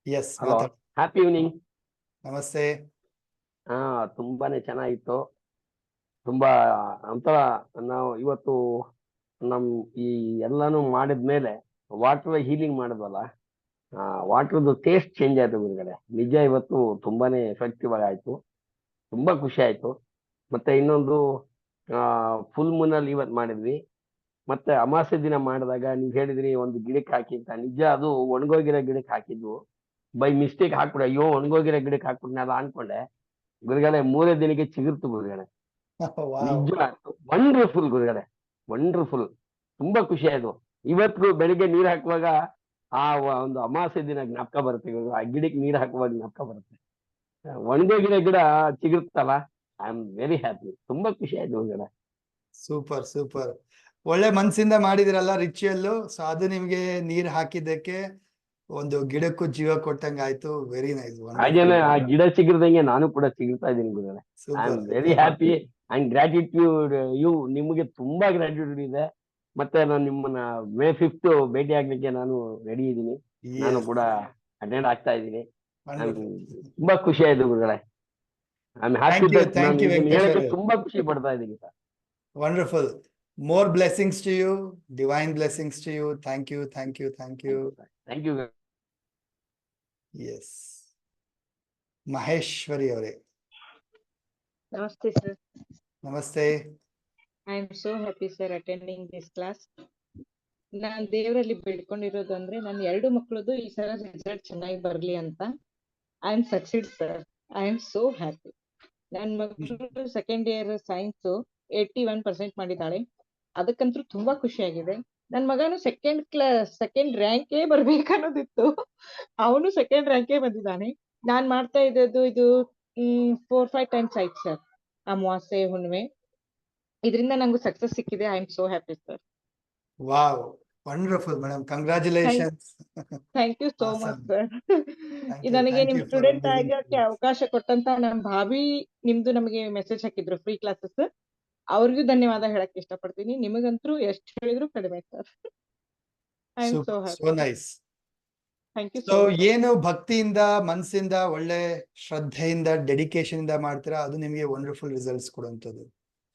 [SPEAKER 1] Yes,
[SPEAKER 4] hello, happy evening.
[SPEAKER 1] ನಮಸ್ತೆ.
[SPEAKER 4] ತುಂಬಾನೇ ಚೆನ್ನಾಗಿತ್ತು. ತುಂಬಾ ಒಂಥರ ನಾವು ಇವತ್ತು ನಮ್ ಈ ಎಲ್ಲಾನು ಮಾಡಿದ್ಮೇಲೆ ವಾಟರ್ ಹೀಲಿಂಗ್ ಮಾಡಿದ್ವಲ್ಲ, ವಾಟರ್ದು ಟೇಸ್ಟ್ ಚೇಂಜ್ ಆಯ್ತು ಗುರುಗಳೇ. ನಿಜ ಇವತ್ತು ತುಂಬಾನೇ ಎಫೆಕ್ಟಿವ್ ಆಯ್ತು. ತುಂಬಾ ಖುಷಿ ಆಯ್ತು. ಮತ್ತೆ ಇನ್ನೊಂದು ಫುಲ್ ಮೂನಲ್ಲಿ ಇವತ್ತು ಮಾಡಿದ್ವಿ. ಮತ್ತೆ ಅಮಾವಾಸ್ಯೆ ದಿನ ಮಾಡಿದಾಗ ನೀವ್ ಹೇಳಿದ್ರಿ ಒಂದು ಗಿಡಕ್ಕೆ ಹಾಕಿ ಅಂತ. ನಿಜ ಅದು ಒಣಗೋಗಿರೋ ಗಿಡಕ್ಕೆ ಹಾಕಿದ್ವು. ಬೈ ಮಿಸ್ಟೇಕ್ ಹಾಕ್ಬಿಡ, ಅಯ್ಯೋ ಒಣಗೋಗಿರೋ ಗಿಡಕ್ಕೆ ಹಾಕ್ಬಿಡ್ನ ಅದ ಅನ್ಕೊಂಡೆ ಗುರುಗಳೇ. 3ನೇ ದಿನಕ್ಕೆ ಚಿಗುರ್ತು ಗುರುಗಳೇ. ನಿಜ ವಂಡರ್ಫುಲ್ ಗುರುಗಳೇ, ವಂಡರ್ಫುಲ್. ತುಂಬಾ ಖುಷಿ ಆಯ್ತು. ಇವತ್ತು ಬೆಳಿಗ್ಗೆ ನೀರ್ ಹಾಕುವಾಗ ಆ ಒಂದು ಅಮಾವಾಸ್ಯೆ ದಿನ ಜ್ಞಾಪಕ ಬರುತ್ತೆ. ಆ ಗಿಡಕ್ಕೆ ನೀರ್ ಹಾಕುವಾಗ ಜ್ಞಾಪಕ ಬರುತ್ತೆ. ಒಣಗೋಗಿರೋ ಗಿಡ ಚಿಗುರ್ತಲ್ಲ. I am very happy. ತುಂಬಾ ಖುಷಿ ಆಯ್ತು ಗುರುಗಳೇ.
[SPEAKER 1] ಸೂಪರ್. ಒಳ್ಳೆ ಮನ್ಸಿಂದ ಮಾಡಿದಿರಲ್ಲ ರಿಚುವಲ್. ಸೊ ಅದು ನಿಮ್ಗೆ ನೀರ್ ಹಾಕಿದ್ದಕ್ಕೆ ಒಂದು ಗಿಡಕ್ಕೂ ಜೀವ ಕೊಟ್ಟಂಗ ಆಯ್ತು. Very nice.
[SPEAKER 4] ಹಾಗೇನೆ ಆ ಗಿಡ ಚಿಗುರ್ದಂಗೆ ನಾನು ಕೂಡ ಚಿಗುರ್ತಾ ಇದ್ದೀನಿ ಗುರುಗಳೇ. I am very happy and gratitude you. ನಿಮಗೆ ತುಂಬಾ ಗ್ರಾಟಿಟ್ಯೂಡ್ ಇದೆ. ಮತ್ತೆ ನಾನು ನಿಮ್ಮನ್ನ May 5th ಭೇಟಿ ಆಗ್ಲಿಕ್ಕೆ ನಾನು ರೆಡಿ ಇದ್ದೀನಿ. ನಾನು ಕೂಡ ಅಟೆಂಡ್ ಆಗ್ತಾ ಇದ್ದೀನಿ. ತುಂಬಾ ಖುಷಿ ಆಯ್ತು ಗುರುಗಳೇ. I am happy. ತುಂಬಾ ಖುಷಿ ಪಡ್ತಾ ಇದ್ದೀನಿ sir.
[SPEAKER 1] Wonderful. More blessings to you. Divine blessings to you. Thank you.
[SPEAKER 4] Thank you.
[SPEAKER 1] Yes. Maheshwari ಅವರೇ.
[SPEAKER 9] Namaste sir.
[SPEAKER 1] ನಮಸ್ತೆ.
[SPEAKER 9] I am so happy sir attending this class. ನಾನ್ ದೇವರಲ್ಲಿ ಬೇಡ್ಕೊಂಡಿರೋದು ಅಂದ್ರೆ ನನ್ನ 2 ಮಕ್ಕಳದು ಈ ಸಲ ರಿಸಲ್ಟ್ ಚೆನ್ನಾಗಿ ಬರ್ಲಿ ಅಂತ. I am succeed sir. I am so happy. ನನ್ನ ಮಗಳು ಸೆಕೆಂಡ್ ಇಯರ್ ಸೈನ್ಸ್ 81% ಮಾಡಿದ್ದಾಳೆ. ಅದಕ್ಕಂತೂ ತುಂಬಾ ಖುಷಿ ಆಗಿದೆ. ನನ್ ಮಗನು ಸೆಕೆಂಡ್ ರ್ಯಾಂಕೇ ಬರ್ಬೇಕನ್ನೋದಿತ್ತು. ಅವನು ಸೆಕೆಂಡ್ ರ್ಯಾಂಕೇ ಬಂದಿದ್ದಾನೆ. ನಾನ್ ಮಾಡ್ತಾ ಇದ್ದದ್ದು ಇದು 4-5 times ಆಯ್ತು ಸರ್. ಅಮಾವಾಸ್ಯೆ ಹುಣ್ಣಿಮೆ ಇದರಿಂದ ನಂಗೂ ಸಕ್ಸಸ್ ಸಿಕ್ಕಿದೆ. I am so happy sir.
[SPEAKER 1] Wow, wonderful madam. Congratulations.
[SPEAKER 9] Thank you so much sir. ನನಗೆ ನಿಮ್ ಸ್ಟೂಡೆಂಟ್ ಆಗಕ್ಕೆ ಅವಕಾಶ ಕೊಟ್ಟಂತ ನಮ್ ಭಾವಿ ನಿಮ್ದು ನಮಗೆ ಮೆಸೇಜ್ ಹಾಕಿದ್ರು ಫ್ರೀ ಕ್ಲಾಸಸ್. ಅವ್ರಿಗೂ ಧನ್ಯವಾದ ಹೇಳಕ್ ಇಷ್ಟಪಡ್ತೀನಿ. ನಿಮಗಂತೂ ಎಷ್ಟು ಹೇಳಿದ್ರು ಕಡಿಮೆ sir. I am so happy.
[SPEAKER 1] So nice.
[SPEAKER 9] Thank you
[SPEAKER 1] so ಏನು ಭಕ್ತಿಯಿಂದ, ಮನಸ್ಸಿಂದ, ಒಳ್ಳೆ ಶ್ರದ್ಧೆಯಿಂದ, ಡೆಡಿಕೇಶನ್ ಇಂದ ಮಾಡ್ತೀರಾ, ಅದು ನಿಮಗೆ ವಂಡರ್ಫುಲ್ ರಿಸಲ್ಟ್ಸ್ ಕೊಡುವಂಥದ್ದು.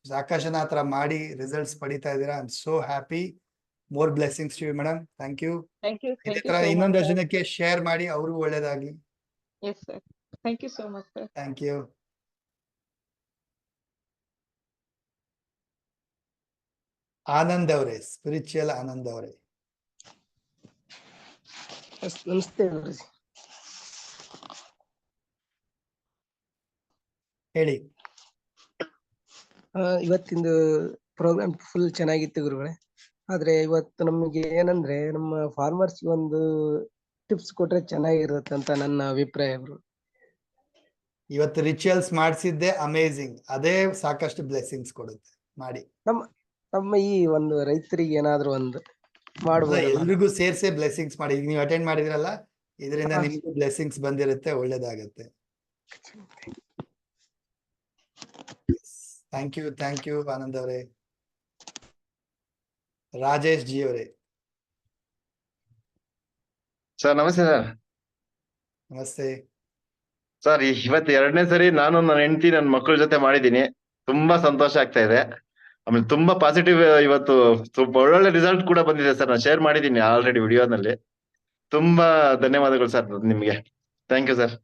[SPEAKER 1] ಆಕಾಶನ ಹತ್ರ ಮಾಡಿ ರಿಸಲ್ಟ್ಸ್ ಪಡಿತಾ ಇದ್ದೀರಾ. I am so happy. More blessings to you madam. Thank you. ಇದೇ ತರ ಇನ್ನೊಂದು ಜನಕ್ಕೆ ಶೇರ್ ಮಾಡಿ, ಅವ್ರಿಗೂ ಒಳ್ಳೇದಾಗ್ಲಿ.
[SPEAKER 9] Yes sir. Thank you so much sir.
[SPEAKER 1] Thank you. Anand ಅವರೇ, ಸ್ಪಿರಿಚುವಲ್ ಆನಂದ್ ಅವರೇ.
[SPEAKER 10] ನಮಸ್ತೆ ಗುರುಜಿ.
[SPEAKER 1] ಹೇಳಿ.
[SPEAKER 10] ಇವತ್ತಿಂದು ಪ್ರೋಗ್ರಾಮ್ ಫುಲ್ ಚೆನ್ನಾಗಿತ್ತು ಗುರುಗಳೇ. ಆದ್ರೆ ಇವತ್ತು ನಮಗೆ ಏನಂದ್ರೆ ನಮ್ಮ ಫಾರ್ಮರ್ಸ್ ಒಂದು ಟಿಪ್ಸ್ ಕೊಟ್ರೆ ಚೆನ್ನಾಗಿರುತ್ತೆ ಅಂತ ನನ್ನ ಅಭಿಪ್ರಾಯ ಗುರು.
[SPEAKER 1] ಇವತ್ತು ರಿಚುವಲ್ಸ್ ಮಾಡಿಸಿದ್ದೆ ಅಮೇಜಿಂಗ್. ಅದೇ ಸಾಕಷ್ಟು ಬ್ಲೆಸ್ಸಿಂಗ್ಸ್ ಕೊಡುತ್ತೆ. ಮಾಡಿ.
[SPEAKER 10] ನಮ್ಮ ಈ ಒಂದು ರೈತರಿಗೆ ಏನಾದ್ರು ಒಂದು ಮಾಡ್ಬೋದಲ್ಲ.
[SPEAKER 1] ಎಲ್ರಿಗೂ ಸೇರ್ಸೆ ಬ್ಲೆಸ್ಸಿಂಗ್ಸ್ ಮಾಡಿ. ಈಗ ನೀವು ಅಟೆಂಡ್ ಮಾಡಿದ್ರಲ್ಲ, ಇದರಿಂದ
[SPEAKER 10] ಹಾ.
[SPEAKER 1] ನಿಮ್ಗೂ ಬ್ಲೆಸ್ಸಿಂಗ್ಸ್ ಬಂದಿರುತ್ತೆ, ಒಳ್ಳೇದಾಗತ್ತೆ. ಥ್ಯಾಂಕ್ ಯು ಆನಂದ್ ಅವರೇ. ರಾಜೇಶ್ ಜಿ ಅವರೇ
[SPEAKER 5] ಸರ್ ನಮಸ್ತೆ ಸರ್.
[SPEAKER 1] ನಮಸ್ತೆ.
[SPEAKER 5] ಸರ್ ಇವತ್ತು 2ನೇ ಸರಿ ನಾನು ನನ್ನ ಹೆಂಡತಿ ನನ್ನ ಮಕ್ಕಳ ಜೊತೆ ಮಾಡಿದ್ದೀನಿ. ತುಂಬಾ ಸಂತೋಷ ಆಗ್ತಾ ಇದೆ. ಆಮೇಲೆ ತುಂಬಾ ಪಾಸಿಟಿವ್ ಇವತ್ತು ಒಳ್ಳೊಳ್ಳೆ ರಿಸಲ್ಟ್ ಕೂಡ ಬಂದಿದೆ ಸರ್. ನಾನು ಶೇರ್ ಮಾಡಿದ್ದೀನಿ ಆಲ್ರೆಡಿ ವಿಡಿಯೋನಲ್ಲಿ. ತುಂಬಾ ಧನ್ಯವಾದಗಳು ಸರ್ ನಿಮ್ಗೆ. Thank you sir.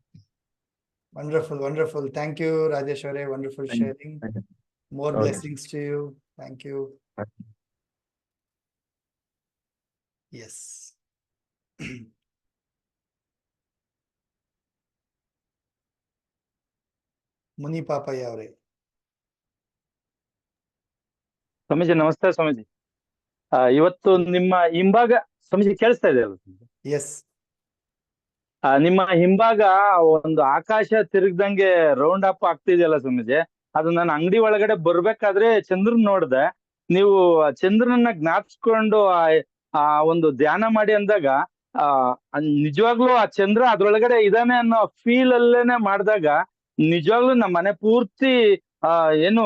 [SPEAKER 1] Wonderful. Thank you Rajesh ಅವರೇ. Wonderful sharing. More
[SPEAKER 5] Okay.
[SPEAKER 1] Blessings to you. Thank you. Yes. Munipapaiah ಅವರೇ.
[SPEAKER 11] ಸ್ವಾಮೀಜಿ ನಮಸ್ತೆ ಸ್ವಾಮೀಜಿ. ಇವತ್ತು ನಿಮ್ಮ ಹಿಂಭಾಗ ಸ್ವಾಮೀಜಿ ಕೇಳಿಸ್ತಾ ಇದೆ ಅಲ್ಲ?
[SPEAKER 1] ಎಸ್.
[SPEAKER 11] ನಿಮ್ಮ ಹಿಂಭಾಗ ಒಂದು ಆಕಾಶ ತಿರುಗ್ದಂಗೆ ರೌಂಡ್ ಅಪ್ ಆಗ್ತಿದೆಯಲ್ಲ ಸ್ವಾಮೀಜಿ, ಅದು ನನ್ನ ಅಂಗಡಿ ಒಳಗಡೆ ಬರ್ಬೇಕಾದ್ರೆ ಚಂದ್ರನ್ ನೋಡ್ದೆ. ನೀವು ಚಂದ್ರನನ್ನ ಜ್ಞಾಪಿಸ್ಕೊಂಡು ಆ ಒಂದು ಧ್ಯಾನ ಮಾಡಿ ಅಂದಾಗ ನಿಜವಾಗ್ಲೂ ಆ ಚಂದ್ರ ಅದ್ರೊಳಗಡೆ ಇದಾನೆ ಅನ್ನೋ ಫೀಲ್ ಅಲ್ಲೇನೆ ಮಾಡಿದಾಗ ನಿಜವಾಗ್ಲೂ ನಮ್ಮ ಮನೆ ಪೂರ್ತಿ ಏನು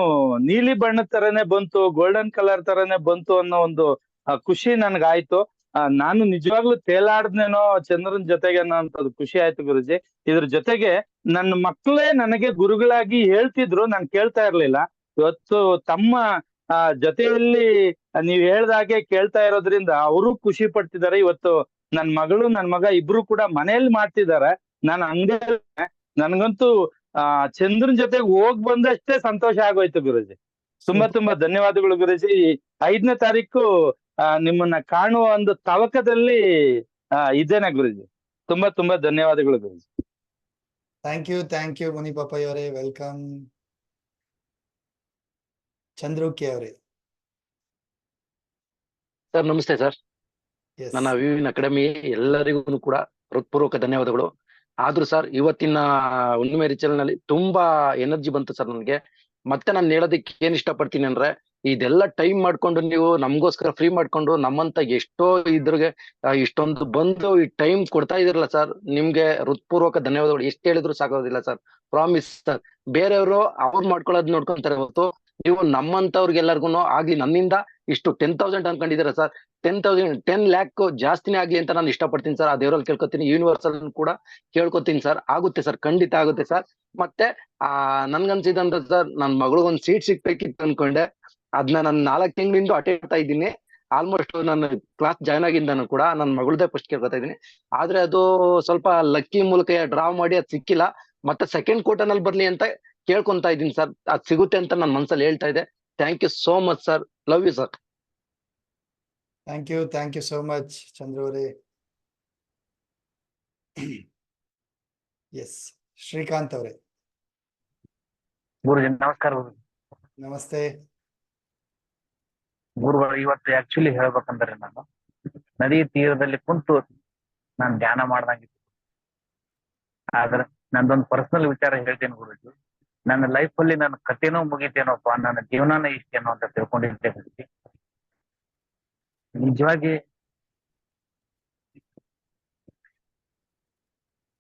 [SPEAKER 11] ನೀಲಿ ಬಣ್ಣದ ತರನೇ ಬಂತು, ಗೋಲ್ಡನ್ ಕಲರ್ ತರನೇ ಬಂತು ಅನ್ನೋ ಒಂದು ಖುಷಿ ನನ್ಗಾಯ್ತು. ನಾನು ನಿಜವಾಗ್ಲೂ ತೇಲಾಡ್ನೇನೋ ಚಂದ್ರನ್ ಜೊತೆಗೆ ಅನ್ನೋಂಥದ್ದು ಖುಷಿ ಆಯ್ತು ಗುರುಜಿ. ಇದ್ರ ಜೊತೆಗೆ ನನ್ನ ಮಕ್ಕಳೇ ನನಗೆ ಗುರುಗಳಾಗಿ ಹೇಳ್ತಿದ್ರು, ನಾನ್ ಕೇಳ್ತಾ ಇರ್ಲಿಲ್ಲ. ಇವತ್ತು ತಮ್ಮ ಜೊತೆಯಲ್ಲಿ ನೀವ್ ಹೇಳ್ದಾಗೆ ಕೇಳ್ತಾ ಇರೋದ್ರಿಂದ ಅವರು ಖುಷಿ ಪಡ್ತಿದ್ದಾರೆ. ಇವತ್ತು ನನ್ ಮಗಳು ನನ್ ಮಗ ಇಬ್ರು ಕೂಡ ಮನೇಲಿ ಮಾಡ್ತಿದ್ದಾರೆ. ನಾನು ಅಂಗಡಿಯಲ್ಲಿ ನನ್ಗಂತೂ ಚಂದ್ರನ್ ಜೊತೆಗೆ ಹೋಗ್ ಬಂದಷ್ಟೇ ಸಂತೋಷ ಆಗೋಯ್ತು ಗುರುಜಿ. ತುಂಬಾ ಧನ್ಯವಾದಗಳು ಗುರುಜಿ. 5ನೇ ತಾರೀಕು ನಿಮ್ಮನ್ನ ಕಾಣುವ ಒಂದು ತವಕದಲ್ಲಿ ಇದ್ದೇನೆ ಗುರುಜಿ. ತುಂಬಾ ಧನ್ಯವಾದಗಳು ಗುರುಜಿ.
[SPEAKER 1] ಥ್ಯಾಂಕ್ ಯು ಮುನಿಪಾಪಯ್ಯ ಅವರೇ. ವೆಲ್ಕಮ್. ಚಂದ್ರುಕೆ ಅವರೇ.
[SPEAKER 7] ಸರ್ ನಮಸ್ತೆ ಸರ್.
[SPEAKER 1] Yes.
[SPEAKER 7] ನನ್ನ ವಿವಿನ್ ಅಕಾಡೆಮಿ ಎಲ್ಲರಿಗೂ ಕೂಡ ಹೃತ್ಪೂರ್ವಕ ಧನ್ಯವಾದಗಳು. ಆದ್ರೂ ಸರ್ ಇವತ್ತಿನ ಹುಣ್ಣಿಮೆ ರಿಚಲ್ ನಲ್ಲಿ ತುಂಬಾ ಎನರ್ಜಿ ಬಂತು ಸರ್ ನನಗೆ. ಮತ್ತೆ ನಾನು ಹೇಳೋದಕ್ಕೆ ಏನ್ ಇಷ್ಟಪಡ್ತೀನಿ ಅಂದ್ರೆ, ಇದೆಲ್ಲ ಟೈಮ್ ಮಾಡ್ಕೊಂಡು ನೀವು ನಮ್ಗೋಸ್ಕರ ಫ್ರೀ ಮಾಡ್ಕೊಂಡು ನಮ್ಮಂತ ಎಷ್ಟೋ ಇದ್ರಿಗೆ ಇಷ್ಟೊಂದು ಬಂದು ಈ ಟೈಮ್ ಕೊಡ್ತಾ ಇದೀರಲ್ಲ ಸರ್, ನಿಮ್ಗೆ ಹೃತ್ಪೂರ್ವಕ ಧನ್ಯವಾದಗಳು. ಎಷ್ಟು ಹೇಳಿದ್ರು ಸಾಕೋದಿಲ್ಲ ಸರ್. Promise sir. ಬೇರೆಯವರು ಅವ್ರು ಮಾಡ್ಕೊಳ್ಳೋದ್ ನೋಡ್ಕೊಂತಾರೆ ಹೊತ್ತು ನೀವು ನಮ್ಮಂತವ್ರಿಗೆಲ್ಲರಿಗೂ ಆಗ್ಲಿ ನನ್ನಿಂದ ಇಷ್ಟು 10,000 ಅನ್ಕೊಂಡಿದ್ದೀರಾ ಸರ್. 10 lakh ಜಾಸ್ತಿನೇ ಆಗ್ಲಿ ಅಂತ ನಾನು ಇಷ್ಟಪಡ್ತೀನಿ ಸರ್. ಆ ದೇವರಲ್ಲಿ ಕೇಳ್ಕೊತೀನಿ, ಯೂನಿವರ್ಸಲ್ ಕೂಡ ಕೇಳ್ಕೊತೀನಿ ಸರ್. ಆಗುತ್ತೆ ಸರ್, ಖಂಡಿತ ಆಗುತ್ತೆ ಸರ್. ಮತ್ತೆ ನನ್ಗನ್ಸಿದಂದ್ರೆ ಸರ್, ನನ್ ಮಗಳಿಗೊಂದು ಸೀಟ್ ಸಿಗ್ಬೇಕಿತ್ತು ಅನ್ಕೊಂಡೆ. ಅದನ್ನ ನಾನು 4 ತಿಂಗಳಿಂದ ಅಟೆಂಡ್ ಮಾಡ್ತಾ ಇದ್ದೀನಿ. ಆಲ್ಮೋಸ್ಟ್ ನನ್ನ ಕ್ಲಾಸ್ ಜಾಯ್ನ್ ಆಗಿಂದನು ಕೂಡ ನನ್ನ ಮಗಳದೇ ಫಸ್ಟ್ ಕೇಳ್ಕೊತಾ ಇದ್ದೀನಿ. ಆದ್ರೆ ಅದು ಸ್ವಲ್ಪ ಲಕ್ಕಿ ಮೂಲಕ ಡ್ರಾ ಮಾಡಿ ಅದು ಸಿಕ್ಕಿಲ್ಲ. ಮತ್ತೆ ಸೆಕೆಂಡ್ ಕ್ವಾರ್ಟರ್ನಲ್ಲಿ ಬರ್ಲಿ ಅಂತ ಕೇಳ್ಕೊಂತಾ ಇದ್ದೀನಿ ಸರ್. ಅದ್ ಸಿಗುತ್ತೆ ಅಂತ ನನ್ನ ಮನ್ಸಲ್ಲಿ ಹೇಳ್ತಾ ಇದೆ. Thank you so much sir. Love you sir.
[SPEAKER 1] Thank you so much Chandru ಅವರೇ. ಎಸ್. ಶ್ರೀಕಾಂತ್ ಅವರೇ.
[SPEAKER 12] ಗುರುಜಿ ನಮಸ್ಕಾರ.
[SPEAKER 1] ನಮಸ್ತೆ.
[SPEAKER 12] ಗುರುಗಳು ಇವತ್ತು ಆಕ್ಚುಲಿ ಹೇಳ್ಬೇಕಂದ್ರೆ ನಾನು ನದಿ ತೀರದಲ್ಲಿ ಕುಂತು ನಾನು ಧ್ಯಾನ ಮಾಡ್ದಂಗಿತ್ತು. ಆದ್ರೆ ನಂದೊಂದು ಪರ್ಸನಲ್ ವಿಚಾರ ಹೇಳ್ತೇನೆ ಗುರುಜಿ. ನನ್ನ ಲೈಫ್ ಅಲ್ಲಿ ನನ್ನ ಕಥೆನೂ ಮುಗಿತೇನೋಪ್ಪ, ನನ್ನ ಜೀವನನೇ ಇಷ್ಟೇನೋ ಅಂತ ತಿಳ್ಕೊಂಡಿದ್ದೆ ಗುರುಜಿ. ನಿಜವಾಗಿ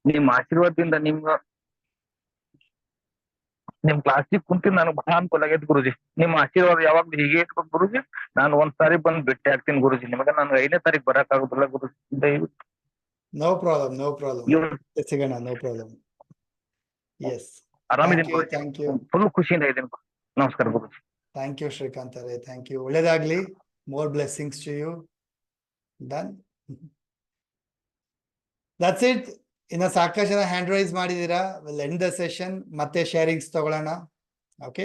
[SPEAKER 12] ನಿಮ್ಮ ಆಶೀರ್ವಾದದಿಂದ ನಿಮ್ ಕ್ಲಾಸಿಗೆ ಕುಂತಿ ನನಗೆ ಬಹಳ ಅನುಕೂಲ ಆಗೈತೆ ಗುರುಜಿ. ನಿಮ್ಮ ಆಶೀರ್ವಾದ ಯಾವಾಗ್ಲೂ ಹೀಗೆ ಇಟ್ಬೇಕು ಗುರುಜಿ. ನಾನು ಒಂದ್ಸಾರಿ ಬಂದು ಭೇಟಿ ಆಗ್ತೀನಿ ಗುರುಜಿ ನಿಮಗೆ. ನಾನು 5ನೇ ತಾರೀಕು ಬರಕ್ ಆಗುದಿಲ್ಲ ಗುರುಜಿ, ದಯವಿಟ್ಟು.
[SPEAKER 1] No problem. ಸಿಗೋಣ. No problem. ಎಸ್.
[SPEAKER 12] ಆರಾಮಿದ್ದೀನಿ,
[SPEAKER 1] ಥ್ಯಾಂಕ್ ಯು.
[SPEAKER 12] ಫುಲ್ ಖುಷಿಯಿಂದ ಇದ್ದೀನಿ. ನಮಸ್ಕಾರ ಗುರುಜಿ.
[SPEAKER 1] ಥ್ಯಾಂಕ್ ಯು ಶ್ರೀಕಾಂತ್ ಅವರೇ. Thank you. ಒಳ್ಳೇದಾಗ್ಲಿ. More blessings to you. Done. That's it. ಇನ್ನ ಸಾಕಷ್ಟು ಜನ ಹ್ಯಾಂಡ್ ರೈಸ್ ಮಾಡಿದೀರಾ. Will end the session. ಮತ್ತೆ ಶೇರಿಂಗ್ಸ್ ತಗೊಳ್ಳೋಣ. ಓಕೆ.